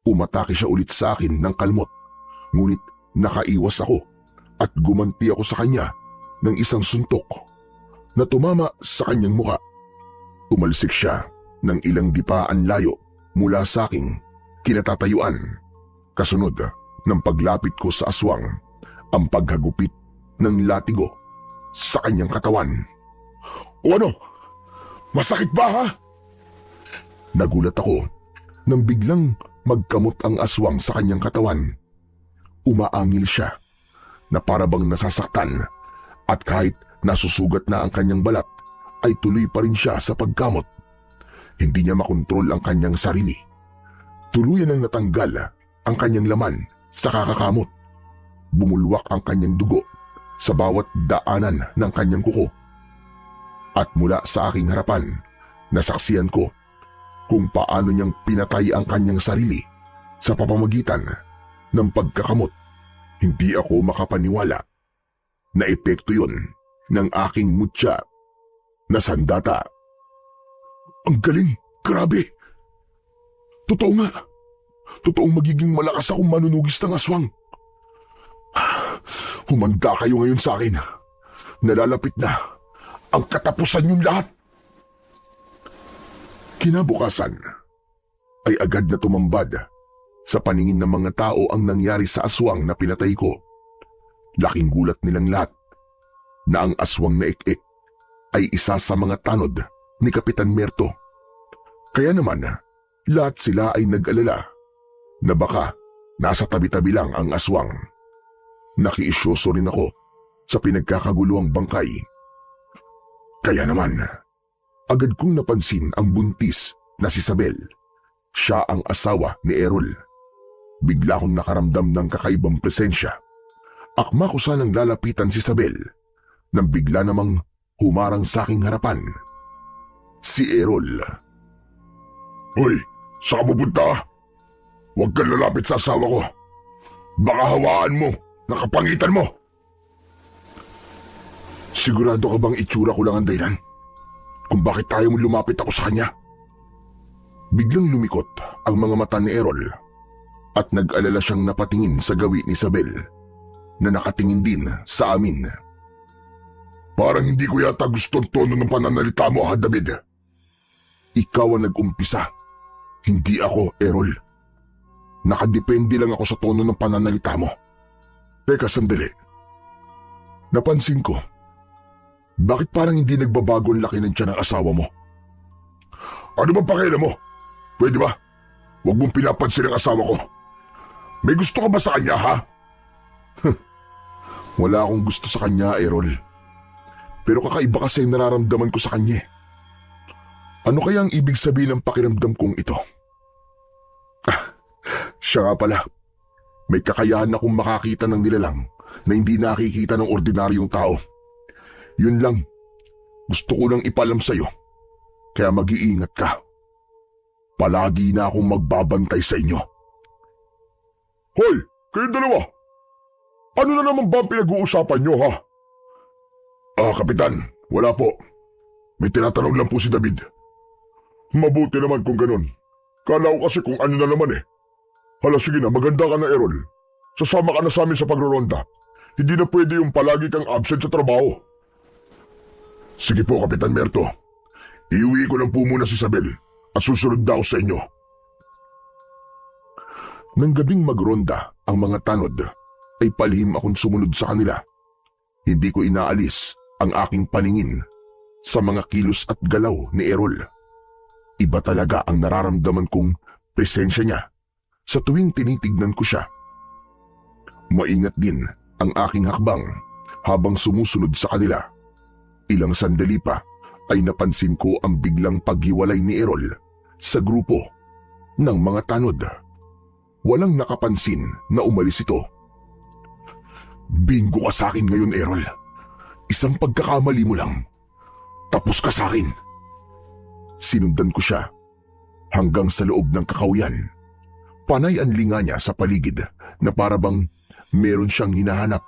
Umatake siya ulit sa akin ng kalmot, ngunit nakaiwas ako at gumanti ako sa kanya ng isang suntok na tumama sa kanyang muka. Umalsik siya ng ilang dipaan layo mula sa aking kinatatayuan. Kasunod ng paglapit ko sa aswang, ang paghagupit ng latigo sa kanyang katawan. O ano? Masakit ba, ha? Nagulat ako nang biglang magkamot ang aswang sa kanyang katawan. Umaangil siya na parabang nasasaktan at kahit nasusugat na ang kanyang balat ay tuloy pa rin siya sa pagkamot. Hindi niya makontrol ang kanyang sarili. Tuluyan ang natanggal ang kanyang laman sa kakakamot. Bumulwak ang kanyang dugo sa bawat daanan ng kanyang kuko. At mula sa aking harapan, nasaksihan ko kung paano niyang pinatay ang kanyang sarili sa pamamagitan ng pagkakamot Hindi ako makapaniwala na epekto yon ng aking mutya na sandata. Ang galing, grabe. Totoo nga. Totoong magiging malakas akong manunugis ng aswang. Humanda kayo ngayon sa akin. Nalalapit na ang katapusan yung lahat. Kinabukasan ay agad na tumambad sa paningin ng mga tao ang nangyari sa aswang na pinatay ko. Laking gulat nilang lahat na ang aswang na ik-ik ay isa sa mga tanod ni Kapitan Merto. Kaya naman, lahat sila ay nag-alala na baka nasa tabi-tabi lang ang aswang. Nakiisyoso rin ako sa pinagkakaguluhang bangkay. Kaya naman, agad kong napansin ang buntis na si Sabel. Siya ang asawa ni Errol. Bigla akong nakaramdam ng kakaibang presensya. Akma ko sanang lalapitan si Sabel nang bigla namang humarang sa aking harapan. Si Errol. Hoy, saan ka pupunta? Huwag kang lalapit sa asawa ko. Baka hawaan mo, nakapangitan mo. Sigurado ka bang itsura ko lang ang dahilan kung bakit tayo mo lumapit ako sa kanya? Biglang lumikot ang mga mata ni Errol at nag-alala siyang napatingin sa gawi ni Isabel na nakatingin din sa amin. Parang hindi ko yata gusto ang tono ng pananalita mo, ha, David? Ikaw ang nag-umpisa, hindi ako, Errol. Nakadepende lang ako sa tono ng pananalita mo. Teka, sandali. Napansin ko, bakit parang hindi nagbabago ang laki ng tiyan ng asawa mo? Ano bang pakialam mo? Pwede ba? Huwag mong pinapansin ang asawa ko. May gusto ka ba sa kanya, ha? Wala akong gusto sa kanya, Errol. Pero kakaiba kasi ang nararamdaman ko sa kanya. Ano kaya ang ibig sabihin ng pakiramdam kong ito? Siya nga pala. May kakayahan akong makakita ng nilalang na hindi nakikita ng ordinaryong tao. Yun lang. Gusto ko lang ipalam sa'yo. Kaya mag-iingat ka. Palagi na akong magbabantay sa inyo. Hoy, kayong dalawa! Ano na naman ba ang pinag-uusapan nyo, ha? Kapitan, wala po. May tinatanong lang po si David. Mabuti naman kung ganun. Kala ko kasi kung ano na naman eh. Hala, sige na, maganda ka na, Errol. Sasama ka na sa amin sa pagroronda. Hindi na pwede yung palagi kang absent sa trabaho. Sige po, Kapitan Merto. Iuwi ko lang po muna si Isabel at susunod na ako sa inyo. Nang gabing magronda ang mga tanod, ay palihim akong sumunod sa kanila. Hindi ko inaalis ang aking paningin sa mga kilos at galaw ni Errol. Iba talaga ang nararamdaman kong presensya niya sa tuwing tinitignan ko siya. Maingat din ang aking hakbang habang sumusunod sa kanila. Ilang sandali pa ay napansin ko ang biglang paghiwalay ni Errol sa grupo ng mga tanod. Walang nakapansin na umalis ito. Bingo ka sa akin ngayon, Errol. Isang pagkakamali mo lang. Tapos ka sa akin. Sinundan ko siya hanggang sa loob ng kakauyan. Panay ang linga niya sa paligid na parabang meron siyang hinahanap.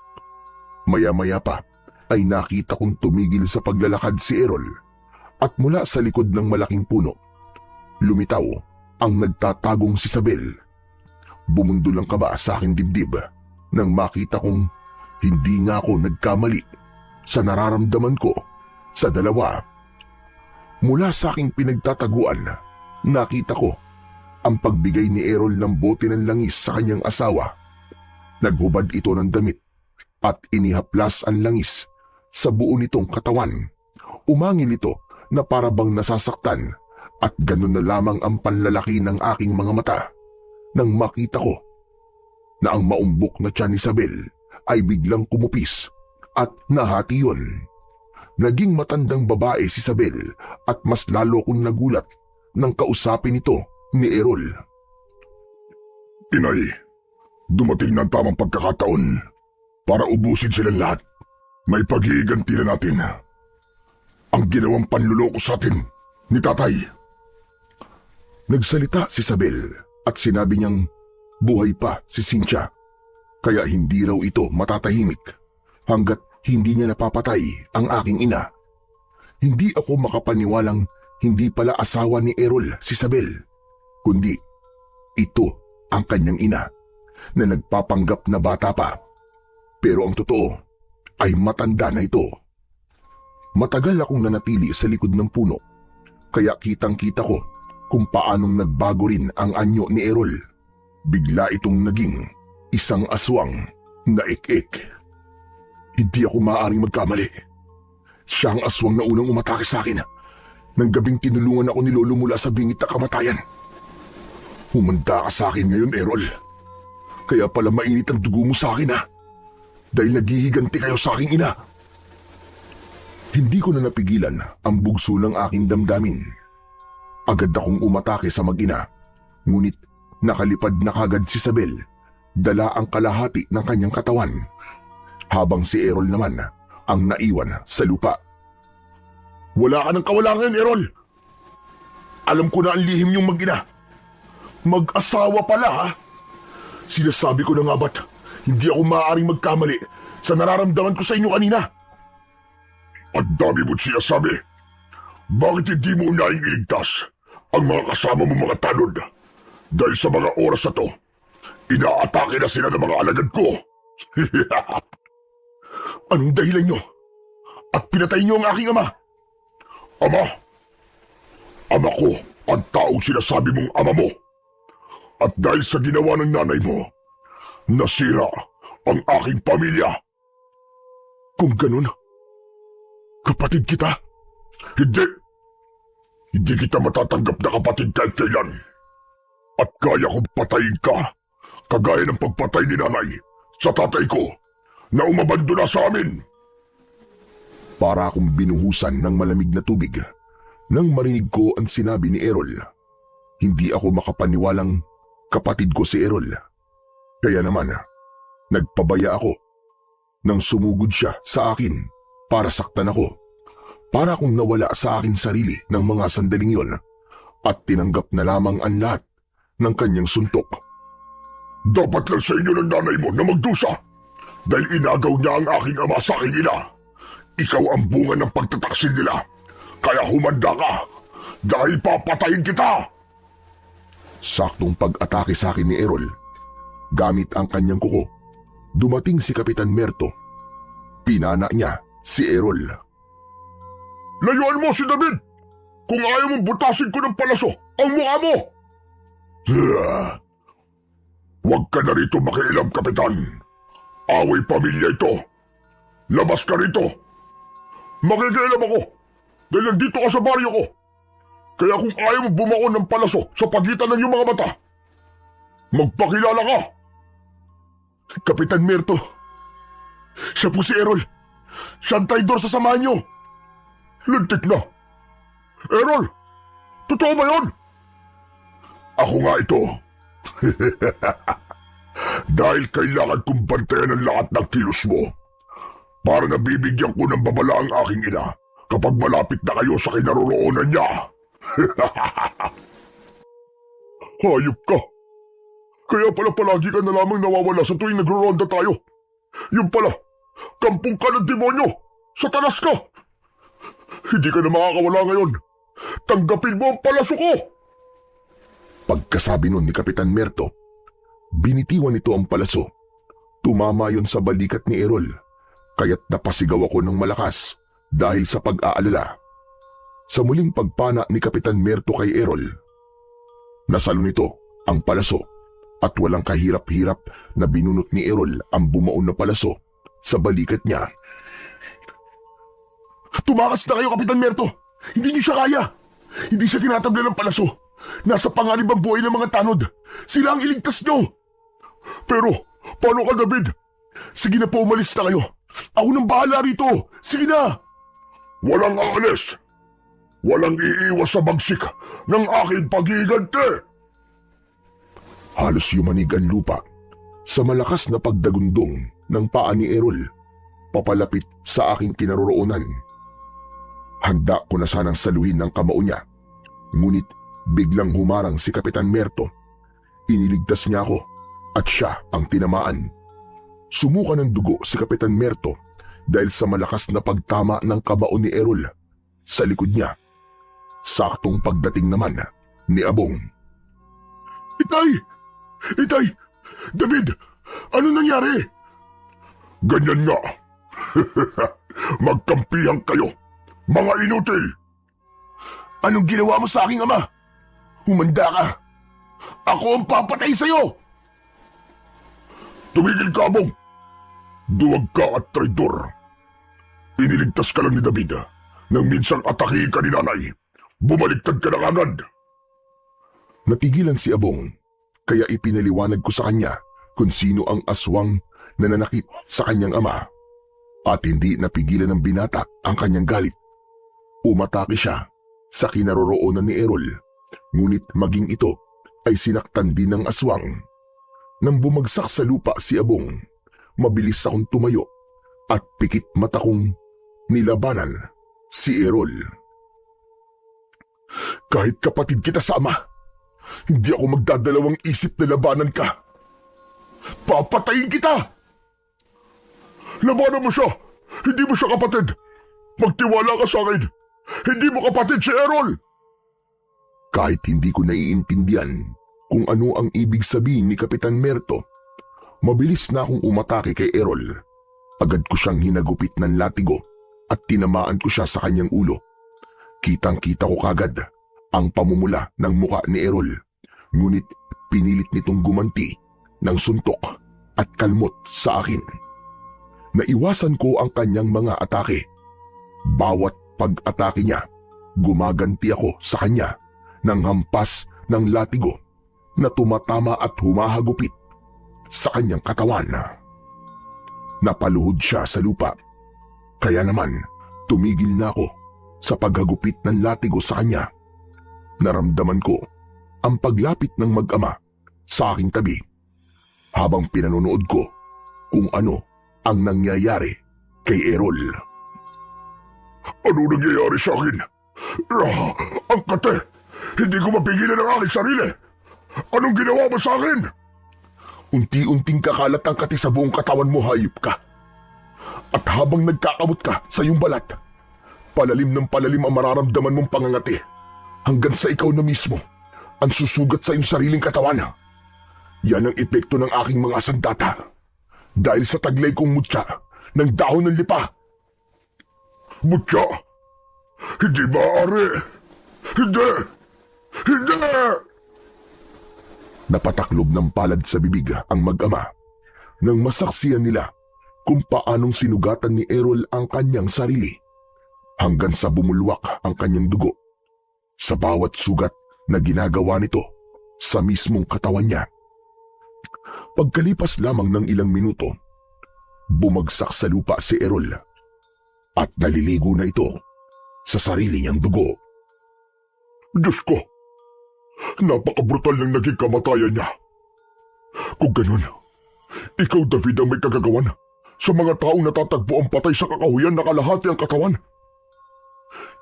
Maya-maya pa ay nakita kong tumigil sa paglalakad si Errol at mula sa likod ng malaking puno, lumitaw ang nagtatagong si Isabel. Bumundol ang kaba sa aking dibdib nang makita kong hindi nga ako nagkamali sa nararamdaman ko sa dalawa. Mula sa aking pinagtataguan, nakita ko ang pagbigay ni Errol ng bote ng langis sa kanyang asawa. Naghubad ito ng damit at inihaplas ang langis sa buo nitong katawan. Umangil ito na parabang nasasaktan at ganun na lamang ang panlalaki ng aking mga mata nang makita ko na ang maumbok na tiyan ni Isabel ay biglang kumupis at nahati yun. Naging matandang babae si Isabel at mas lalo kong nagulat nang kausapin ito ni Errol. Inay, dumating na ang tamang pagkakataon para ubusin silang lahat. May pag-iiganti na natin ang ginawang panluloko sa atin ni tatay. Nagsalita si Isabel at sinabi niyang buhay pa si Cynthia. Kaya hindi raw ito matatahimik hanggat hindi niya napapatay ang aking ina. Hindi ako makapaniwalang hindi pala asawa ni Errol si Isabel, kundi ito ang kanyang ina na nagpapanggap na bata pa. Pero ang totoo ay matanda na ito. Matagal akong nanatili sa likod ng puno, kaya kitang-kita ko kung paanong nagbago rin ang anyo ni Errol. Bigla itong naging isang aswang na ik-ik. Hindi ako maaaring magkamali. Siya ang aswang na unang umatake sa akin nang gabing tinulungan ako ni Lolo mula sa bingit na kamatayan. Humanda ka sa akin ngayon, Errol. Kaya pala mainit ang dugo mo sa akin, ha? Dahil naghihiganti kayo sa aking ina. Hindi ko na napigilan ang bugso ng aking damdamin. Agad akong umatake sa mag-ina, ngunit nakalipad na kagad si Isabel, dala ang kalahati ng kanyang katawan, habang si Errol naman ang naiwan sa lupa. Wala ka ng kawalan ngayon, Errol. Alam ko na ang lihim niyong mag-ina. Mag-asawa pala, ha? Sinasabi ko na nga ba't hindi ako maaaring magkamali sa nararamdaman ko sa inyo kanina? Ang dami mo't sinasabi. Bakit hindi mo unahing iligtas ang mga kasama mo mga tanod? Dahil sa mga oras na to, inaatake na sila ng mga alagad ko. Anong dahilan nyo? At pinatay nyo ang aking ama? Ama? Ama ko ang taong sinasabi mong ama mo. At dahil sa ginawa ng nanay mo, nasira ang aking pamilya. Kung ganun, kapatid kita? Hindi. Hindi kita matatanggap na kapatid kahit kailan. At kaya kong patayin ka, kagaya ng pagpatay ni nanay sa tatay ko na umabandona sa amin. Para akong binuhusan ng malamig na tubig nang marinig ko ang sinabi ni Errol. Hindi ako makapaniwalang kapatid ko si Errol. Kaya naman, nagpabaya ako nang sumugod siya sa akin para saktan ako. Para akong nawala sa akin sarili ng mga sandaling yon at tinanggap na lamang ang lahat ng kanyang suntok. Dapat lang sa inyo ng nanay mo na magdusa dahil inagaw niya ang aking ama sa aking ina. Ikaw ang bunga ng pagtataksil nila, kaya humanda ka dahil papatayin kita. Saktong pag-atake sa akin ni Errol, gamit ang kanyang kuko, dumating si Kapitan Merto. Pinana niya si Errol. Layuan mo si David! Kung ayaw mong butasin ko ng palaso ang mukha mo! Huwag ka na rito makialam, Kapitan. Away pamilya ito. Labas ka rito. Makikialam ako dahil nandito ka sa baryo ko. Kaya kung ayaw mo bumaon ng palaso sa pagitan ng iyong mga mata, magpakilala ka. Kapitan Merto, siya po si Errol. Siya ang traidor sa samahan niyo. Lintik na. Errol, totoo ba yun? Ako nga ito. Dahil kailangan kong bantayan ang lahat ng kilos mo para nabibigyan ko ng babala ang aking ina kapag malapit na kayo sa kinaroroonan niya. Hayop ka. Kaya pala palagi ka na lamang nawawala sa tuwing nagro-ronda tayo. Yung pala, kampong ka ng demonyo. Satanas ka. Hindi ka na makakawala ngayon. Tanggapin mo ang palaso ko. Pagkasabi nun ni Kapitan Merto, binitiwan nito ang palaso. Tumama yon sa balikat ni Errol, kaya't napasigaw ako ng malakas dahil sa pag-aalala. Sa muling pagpana ni Kapitan Merto kay Errol, nasalo nito ang palaso at walang kahirap-hirap na binunot ni Errol ang bumaon na palaso sa balikat niya. Tumakas na kayo, Kapitan Merto! Hindi niyo siya kaya! Hindi siya tinatabla ng palaso! Nasa panganib ang buhay ng mga tanod! Sila ang iligtas niyo! Pero, paano ka, David? Sige na po, umalis na kayo! Ako nang bahala rito! Sige na! Walang aalis! Walang iiwas sa bagsik ng aking pag-iigante! Halos yumanig ang lupa sa malakas na pagdagundong ng paa ni Errol papalapit sa aking kinaroroonan. Handa ko na sanang saluhin ng kamao niya, ngunit biglang humarang si Kapitan Merto. Iniligtas niya ako at siya ang tinamaan. Sumuka ng dugo si Kapitan Merto dahil sa malakas na pagtama ng kamao ni Errol sa likod niya. Saktong pagdating naman ni Abong. Itay! Itay! David! Ano nangyari? Ganyan nga. Magkampihan kayo, mga inutil! Anong ginawa mo sa aking ama? Humanda ka. Ako ang papatay sa'yo! Tumigil ka, Abong! Duwag ka at traidor. Iniligtas ka lang ni David nang minsang atakihin ka ni nanay. Bumaliktad ka na agad. Natigilan si Abong, kaya ipinaliwanag ko sa kanya kung sino ang aswang na nanakit sa kanyang ama. At hindi napigilan ng binata ang kanyang galit. Umatake siya sa kinaroroonan ni Errol, ngunit maging ito ay sinaktan din ng aswang. Nang bumagsak sa lupa si Abong, mabilis akong tumayo at pikit mata kong nilabanan si Errol. Kahit kapatid kita sa ama, hindi ako magdadalawang isip na labanan ka. Papatayin kita! Labanan mo siya! Hindi mo siya kapatid! Magtiwala ka sa akin! Hindi mo kapatid si Errol! Kahit hindi ko naiintindihan kung ano ang ibig sabihin ni Kapitan Merto, mabilis na akong umatake kay Errol. Agad ko siyang hinagupit ng latigo at tinamaan ko siya sa kanyang ulo. Kitang-kita ko kagad ang pamumula ng muka ni Errol, ngunit pinilit nitong gumanti ng suntok at kalmot sa akin. Naiwasan ko ang kanyang mga atake. Bawat pag-atake niya, gumaganti ako sa kanya ng hampas ng latigo na tumatama at humahagupit sa kanyang katawan. Napaluhod siya sa lupa, kaya naman tumigil na ako sa paghagupit ng latigo sa kanya. Naramdaman ko ang paglapit ng mag-ama sa aking tabi habang pinanonood ko kung ano ang nangyayari kay Errol. Ano nangyayari sa akin? Ang kate! Hindi ko mapigilan ang aking sarili! Anong ginawa mo sa akin? Unti-unting kakalat ang kati sa buong katawan mo, hayop ka. At habang nagkakamot ka sa iyong balat, palalim ng palalim ang mararamdaman mong pangangati hanggang sa ikaw na mismo ang susugat sa iyong sariling katawan. Yan ang epekto ng aking mga sandata dahil sa taglay kong mutya ng dahon ng lipa. Mutya? Hindi maaari! Hindi! Hindi! Napataklob ng palad sa bibig ang mag-ama nang masaksiyan nila kung paanong sinugatan ni Errol ang kanyang sarili hanggang sa bumulwak ang kanyang dugo sa bawat sugat na ginagawa nito sa mismong katawan niya. Pagkalipas lamang ng ilang minuto, bumagsak sa lupa si Errol at naliligo na ito sa sarili niyang dugo. Diyos ko! Napakabrutal ng naging kamatayan niya. Kung ganun, ikaw David ang may kagagawan sa mga taong natatagpo ang patay sa kakahuyan na kalahati ang katawan.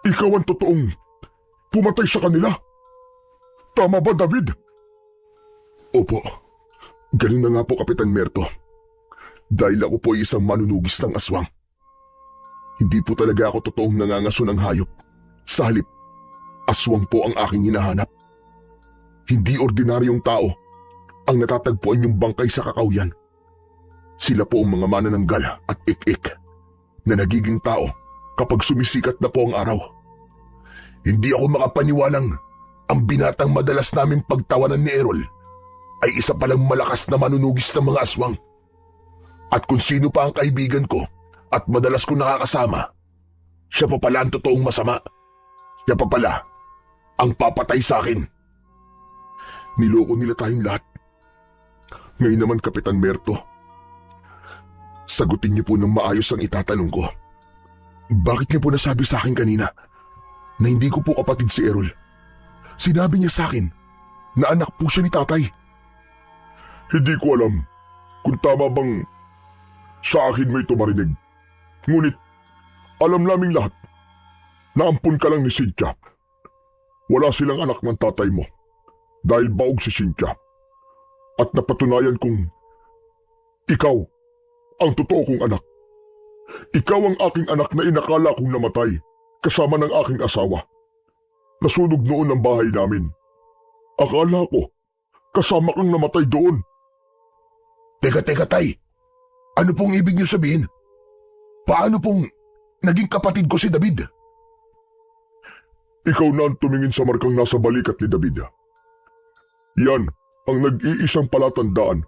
Ikaw ang totoong pumatay sa kanila. Tama ba, David? Opo, ganun na nga po, Kapitan Merto. Dahil ako po ay isang manunugis ng aswang. Hindi po talaga ako totoong nangangaso ng hayop. Sa halip, aswang po ang aking hinahanap. Hindi ordinaryong tao ang natatagpuan yung bangkay sa kakawyan. Sila po ang mga manananggal at ik-ik na nagiging tao kapag sumisikat na po ang araw. Hindi ako makapaniwalang ang binatang madalas naming pagtawanan ni Errol ay isa palang malakas na manunugis ng mga aswang. At kung sino pa ang kaibigan ko at madalas ko nakakasama, siya pa pala ang totoong masama. Siya pa pala ang papatay sa akin. Niloko nila tayong lahat. Ngayon naman, Kapitan Merto, sagutin niyo po ng maayos ang itatanong ko. Bakit niyo po nasabi sa akin kanina na hindi ko po kapatid si Errol? Sinabi niya sa akin na anak po siya ni tatay. Hindi ko alam kung tama bang sa akin may tumarinig. Ngunit alam naming lahat na ampun ka lang ni Cynthia. Wala silang anak ng tatay mo dahil baog si Cynthia. At napatunayan kong ikaw ang totoo kong anak. Ikaw ang aking anak na inakala kong namatay kasama ng aking asawa. Nasunog noon ang bahay namin. Akala ko, kasama kang namatay doon. Teka, tay. Ano pong ibig niyo sabihin? Paano pong naging kapatid ko si David? Ikaw na ang tumingin sa markang nasa balikat ni David. Yan ang nag-iisang palatandaan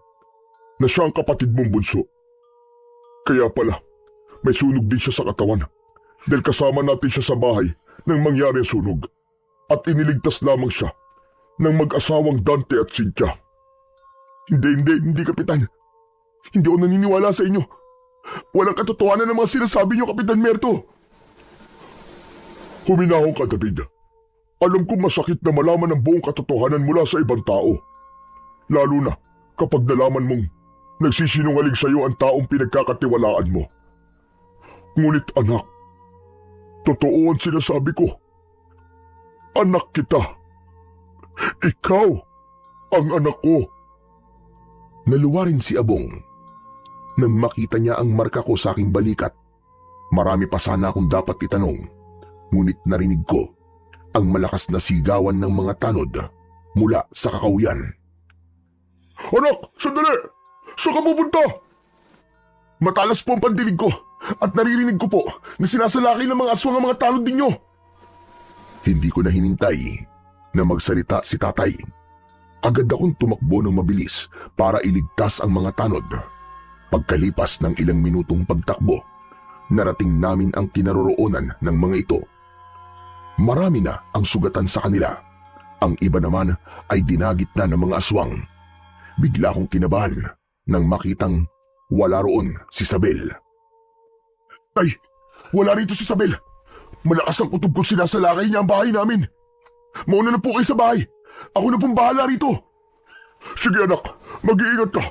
na siya ang kapatid mong bunso. Kaya pala, may sunog din siya sa katawan dahil kasama natin siya sa bahay nang mangyari ang sunog at iniligtas lamang siya ng mag-asawang Dante at Cynthia. Hindi, Kapitan. Hindi ako naniniwala sa inyo. Walang katotohanan ng mga sinasabi niyo, Kapitan Merto. Huminahon ka, David. Alam kong masakit na malaman ang buong katotohanan mula sa ibang tao. Lalo na kapag nalaman mong nagsisinungaling sa iyo ang taong pinagkakatiwalaan mo. Ngunit anak, totoo ang sinasabi ko. Anak kita. Ikaw ang anak ko. Naluwa rin si Abong nang makita niya ang marka ko sa aking balikat. Marami pa sana akong dapat itanong, ngunit narinig ko ang malakas na sigawan ng mga tanod mula sa kakauyan. Anak, sandali! Saan ka pupunta? Matalas po ang pandinig ko at naririnig ko po na sinasalaki ng mga aswang ang mga tanod ninyo. Hindi ko na hinintay na magsalita si tatay. Agad akong tumakbo ng mabilis para iligtas ang mga tanod. Pagkalipas ng ilang minutong pagtakbo, narating namin ang kinaroroonan ng mga ito. Marami na ang sugatan sa kanila. Ang iba naman ay dinagit na ng mga aswang. Bigla akong kinabahan nang makitang wala roon si Sabel. Ay, wala rito si Sabel. Malakas ang kutob kung sinasalakay niya ang bahay namin. Mauna na po kayo sa bahay. Ako na pong bahala rito. Sige anak, mag-iingat ka.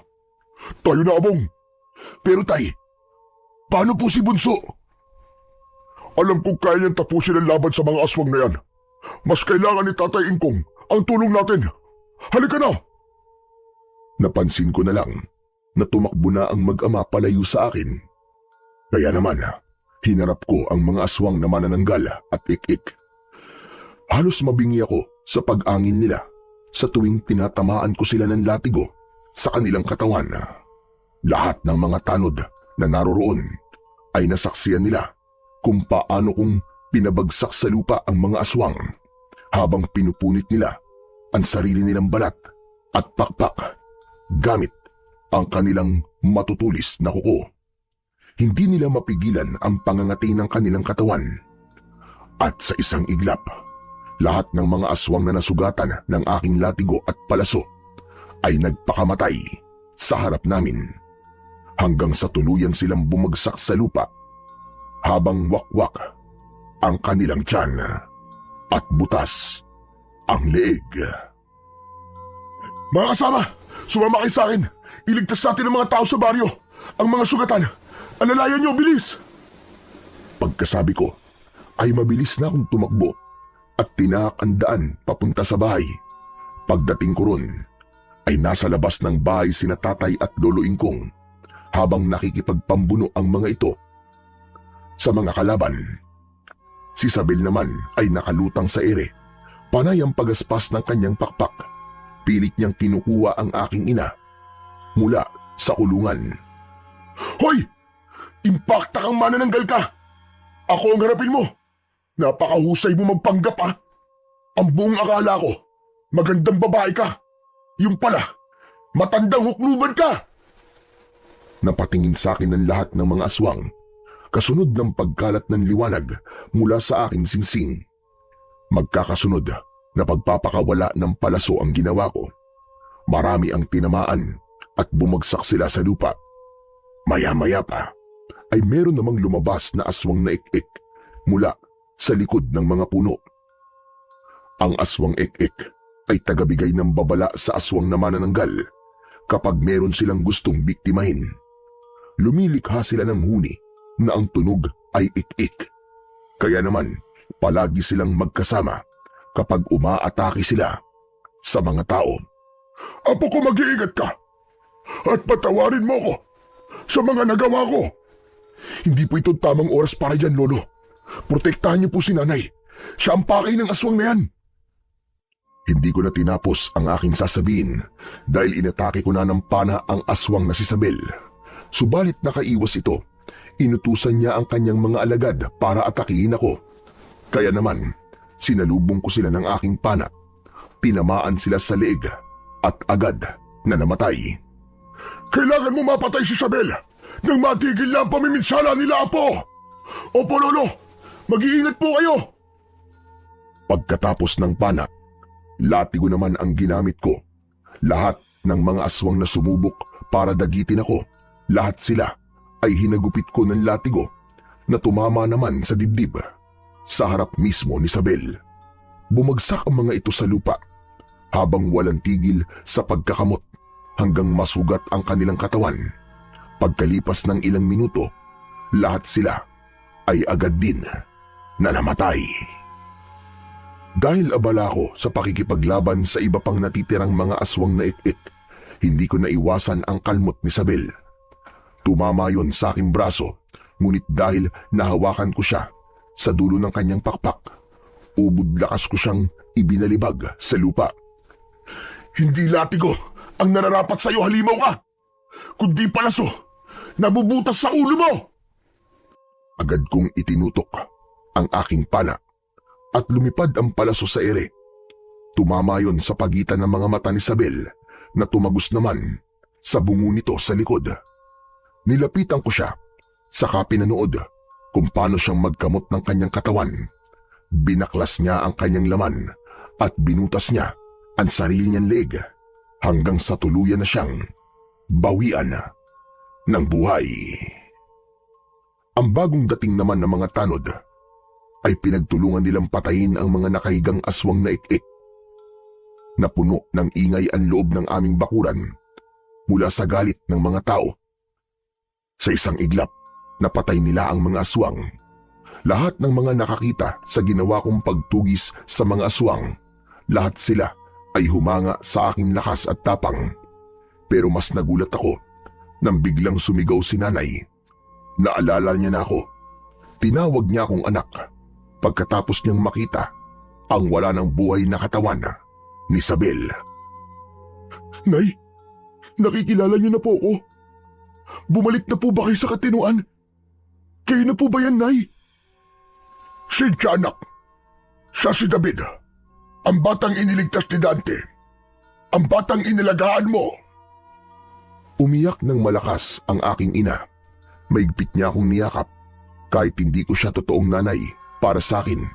Tayo na, Abong. Pero tay, paano po si Bunso? Alam kong kaya niyang tapusin ang laban sa mga aswang na yan. Mas kailangan ni Tatay Ingkong ang tulong natin. Halika na! Napansin ko na lang na tumakbo na ang mag-ama palayo sa akin. Kaya naman, hinarap ko ang mga aswang na manananggal at ik-ik. Halos mabingi ako sa pag-angin nila sa tuwing tinatamaan ko sila ng latigo sa kanilang katawan. Lahat ng mga tanod na naroroon ay nasaksiyan nila kung paano kong pinabagsak sa lupa ang mga aswang habang pinupunit nila ang sarili nilang balat at pakpak gamit ang kanilang matutulis na kuko. Hindi nila mapigilan ang pangangati ng kanilang katawan. At sa isang iglap, lahat ng mga aswang na nasugatan ng aking latigo at palaso ay nagpakamatay sa harap namin. Hanggang sa tuluyan silang bumagsak sa lupa habang wakwak ang kanilang tiyan at butas ang leeg. Mga kasama, sumama kayo sa akin. Iligtas natin ang mga tao sa baryo. Ang mga sugatan. Alalayan niyo, bilis! Pagkasabi ko, ay mabilis na akong tumakbo at tinaak ang daan papunta sa bahay. Pagdating ko ron, ay nasa labas ng bahay sina tatay at lolo Ingkong habang nakikipagpambuno ang mga ito sa mga kalaban. Si Sabel naman ay nakalutang sa ere, panay ang pagaspas ng kanyang pakpak. Pilit niyang kinukuha ang aking ina mula sa kulungan. Hoy! Impakta kang manananggal ka! Ako ang harapin mo! Napakahusay mo magpanggap ah! Ang buong akala ko, magandang babae ka! Yung pala, matandang hukluban ka! Napatingin sa akin ng lahat ng mga aswang, kasunod ng pagkalat ng liwanag mula sa aking singsing. Magkakasunod na pagpapakawala ng palaso ang ginawa ko. Marami ang tinamaan at bumagsak sila sa lupa. Maya-maya pa ay meron namang lumabas na aswang na ik-ik mula sa likod ng mga puno. Ang aswang ik-ik ay tagabigay ng babala sa aswang na manananggal kapag meron silang gustong biktimahin. Lumilikha sila ng huni na ang tunog ay ik-ik. Kaya naman, palagi silang magkasama kapag umaatake sila sa mga tao. Apo ko, mag-iingat ka! At patawarin mo ko sa mga nagawa ko. Hindi po ito tamang oras para dyan, Lolo. Protektahan niyo po si nanay. Siya ang pakay ng aswang na yan. Hindi ko na tinapos ang aking sasabihin dahil inatake ko na ng pana ang aswang na si Isabel. Subalit nakaiwas ito. Inutusan niya ang kanyang mga alagad para atakihin ako. Kaya naman, sinalubong ko sila ng aking pana. Tinamaan sila sa leeg at agad na namatay. Kailangan mo mapatay si Isabel nang matigil na ang pamiminsala nila, Apo. Opo, Lolo. Mag-iingat po kayo. Pagkatapos ng pana, latigo naman ang ginamit ko. Lahat ng mga aswang na sumubok para dagitin ako, lahat sila ay hinagupit ko ng latigo na tumama naman sa dibdib, sa harap mismo ni Isabel. Bumagsak ang mga ito sa lupa habang walang tigil sa pagkakamot hanggang masugat ang kanilang katawan. Pagkalipas ng ilang minuto, lahat sila ay agad din na namatay. Dahil abala ko sa pakikipaglaban sa iba pang natitirang mga aswang na ik-ik, hindi ko naiwasan ang kalmot ni Isabel. Tumama yon sa aking braso, ngunit dahil nahawakan ko siya sa dulo ng kanyang pakpak, ubod lakas ko siyang ibinalibag sa lupa. Hindi latigo ang nararapat sa iyo, halimaw ka! Kundi palaso, nabubutas sa ulo mo! Agad kong itinutok ang aking pana at lumipad ang palaso sa ere. Tumama yon sa pagitan ng mga mata ni Isabel na tumagos naman sa bungo nito sa likod. Nilapitan ko siya, saka pinanood kung paano siyang magkamot ng kanyang katawan. Binaklas niya ang kanyang laman at binutas niya ang sarili niyang leeg hanggang sa tuluyan na siyang bawian ng buhay. Ang bagong dating naman ng mga tanod ay pinagtulungan nilang patayin ang mga nakahigang aswang na ik-ik. Napuno ng ingay ang loob ng aming bakuran mula sa galit ng mga tao. Sa isang iglap, napatay nila ang mga aswang. Lahat ng mga nakakita sa ginawa kong pagtugis sa mga aswang, lahat sila ay humanga sa aking lakas at tapang. Pero mas nagulat ako nang biglang sumigaw si nanay. Naalala niya na ako. Tinawag niya akong anak pagkatapos niyang makita ang wala ng buhay na katawan ni Isabel. Nay, nakikilala niyo na po ako. Bumalik na po ba kayo sa katinuan? Kayo na po ba yan, Nay? Siya, anak. Siya si David, ang batang iniligtas ni Dante. Ang batang inilagaan mo. Umiyak ng malakas ang aking ina. Maigpit niya akong niyakap. Kahit hindi ko siya totoong nanay, para sa akin,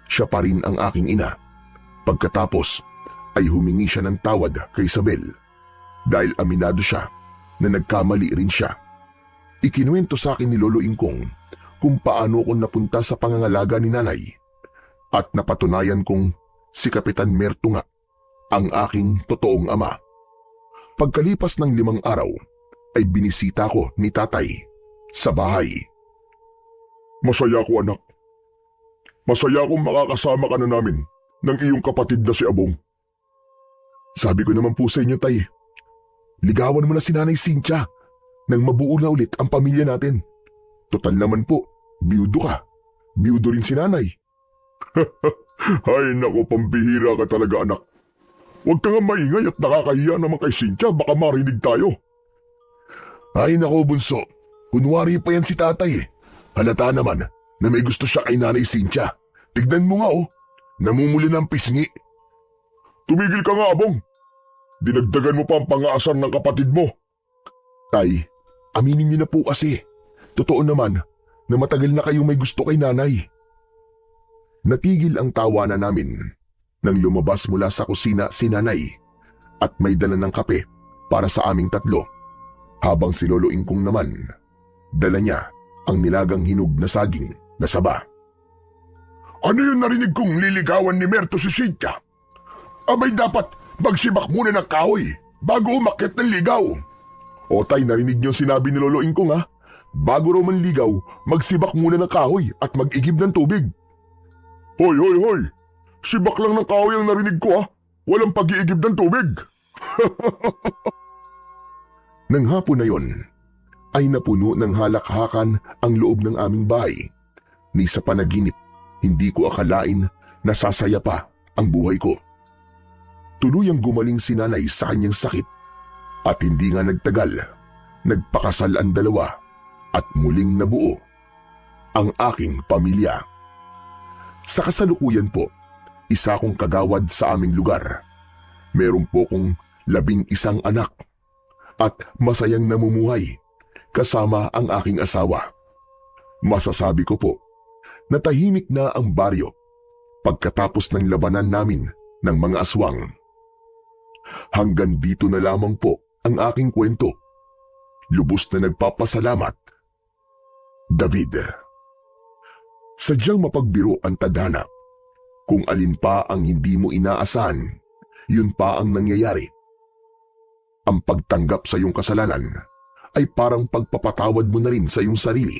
siya pa rin ang aking ina. Pagkatapos ay humingi siya ng tawad kay Isabel dahil aminado siya na nagkamali rin siya. Ikinuwento sa akin ni Lolo Ingkong kung paano ako napunta sa pangangalaga ni nanay at napatunayan kong si Kapitan Merto nga ang aking totoong ama. Pagkalipas ng 5 araw ay binisita ko ni tatay sa bahay. Masaya ko, anak. Masaya akong makakasama ka na namin ng iyong kapatid na si Abong. Sabi ko naman po sa inyo, tay, ligawan mo na si Nanay Cynthia nang mabuo na ulit ang pamilya natin. Total naman po, biyudo ka. Biyudo rin si nanay. Ay nako, pambihira ka talaga, anak. Huwag ka nga maingay at nakakahiya naman kay Cynthia, baka marinig tayo. Ay nako, bunso. Kunwari pa yan si tatay eh. Halata naman na may gusto siya kay Nanay Cynthia. Tignan mo nga namumuli ng pisngi. Tumigil ka nga, Abong. Dinagdagan mo pa ang pang-aasar ng kapatid mo. Tay, aminin niyo na po kasi. Totoo naman na matagal na kayong may gusto kay nanay. Natigil ang tawanan namin nang lumabas mula sa kusina si nanay at may dala ng kape para sa aming tatlo. Habang si Lolo Ingkong naman, dala niya ang nilagang hinog na saging na saba. Ano yung narinig kong liligawan ni Merto si Cynthia? Abay dapat magsibak muna ng kahoy bago umakyat ng ligaw. O tay, narinig niyo sinabi ni Lolo Ingkong ha? Bago raw manligaw, magsibak muna ng kahoy at mag-igib ng tubig. Hoy, hoy, hoy! Sibak lang ng kahoy ang narinig ko ha? Walang pag-iigib ng tubig. Nang hapon na yon, ay napuno ng halakhakan ang loob ng aming bahay. Ni sa panaginip, hindi ko akalain na sasaya pa ang buhay ko. Tuluyang gumaling si nanay sa kanyang sakit at hindi nga nagtagal, nagpakasal ang dalawa at muling nabuo ang aking pamilya. Sa kasalukuyan po, isa akong kagawad sa aming lugar. Meron po kong 11 anak at masayang namumuhay kasama ang aking asawa. Masasabi ko po na tahimik na ang baryo pagkatapos ng labanan namin ng mga aswang. Hanggang dito na lamang po ang aking kwento. Lubos na nagpapasalamat, David. Sadyang mapagbiro ang tadhana. Kung alin pa ang hindi mo inaasahan, yun pa ang nangyayari. Ang pagtanggap sa iyong kasalanan ay parang pagpapatawad mo na rin sa iyong sarili.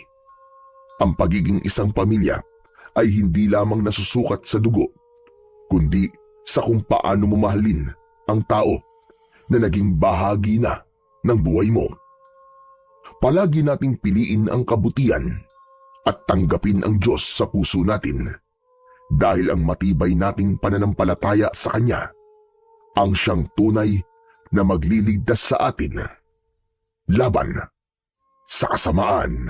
Ang pagiging isang pamilya ay hindi lamang nasusukat sa dugo, kundi sa kung paano mo mahalin ang tao na naging bahagi na ng buhay mo. Palagi nating piliin ang kabutihan at tanggapin ang Diyos sa puso natin dahil ang matibay nating pananampalataya sa Kanya ang siyang tunay na magliligtas sa atin laban sa kasamaan.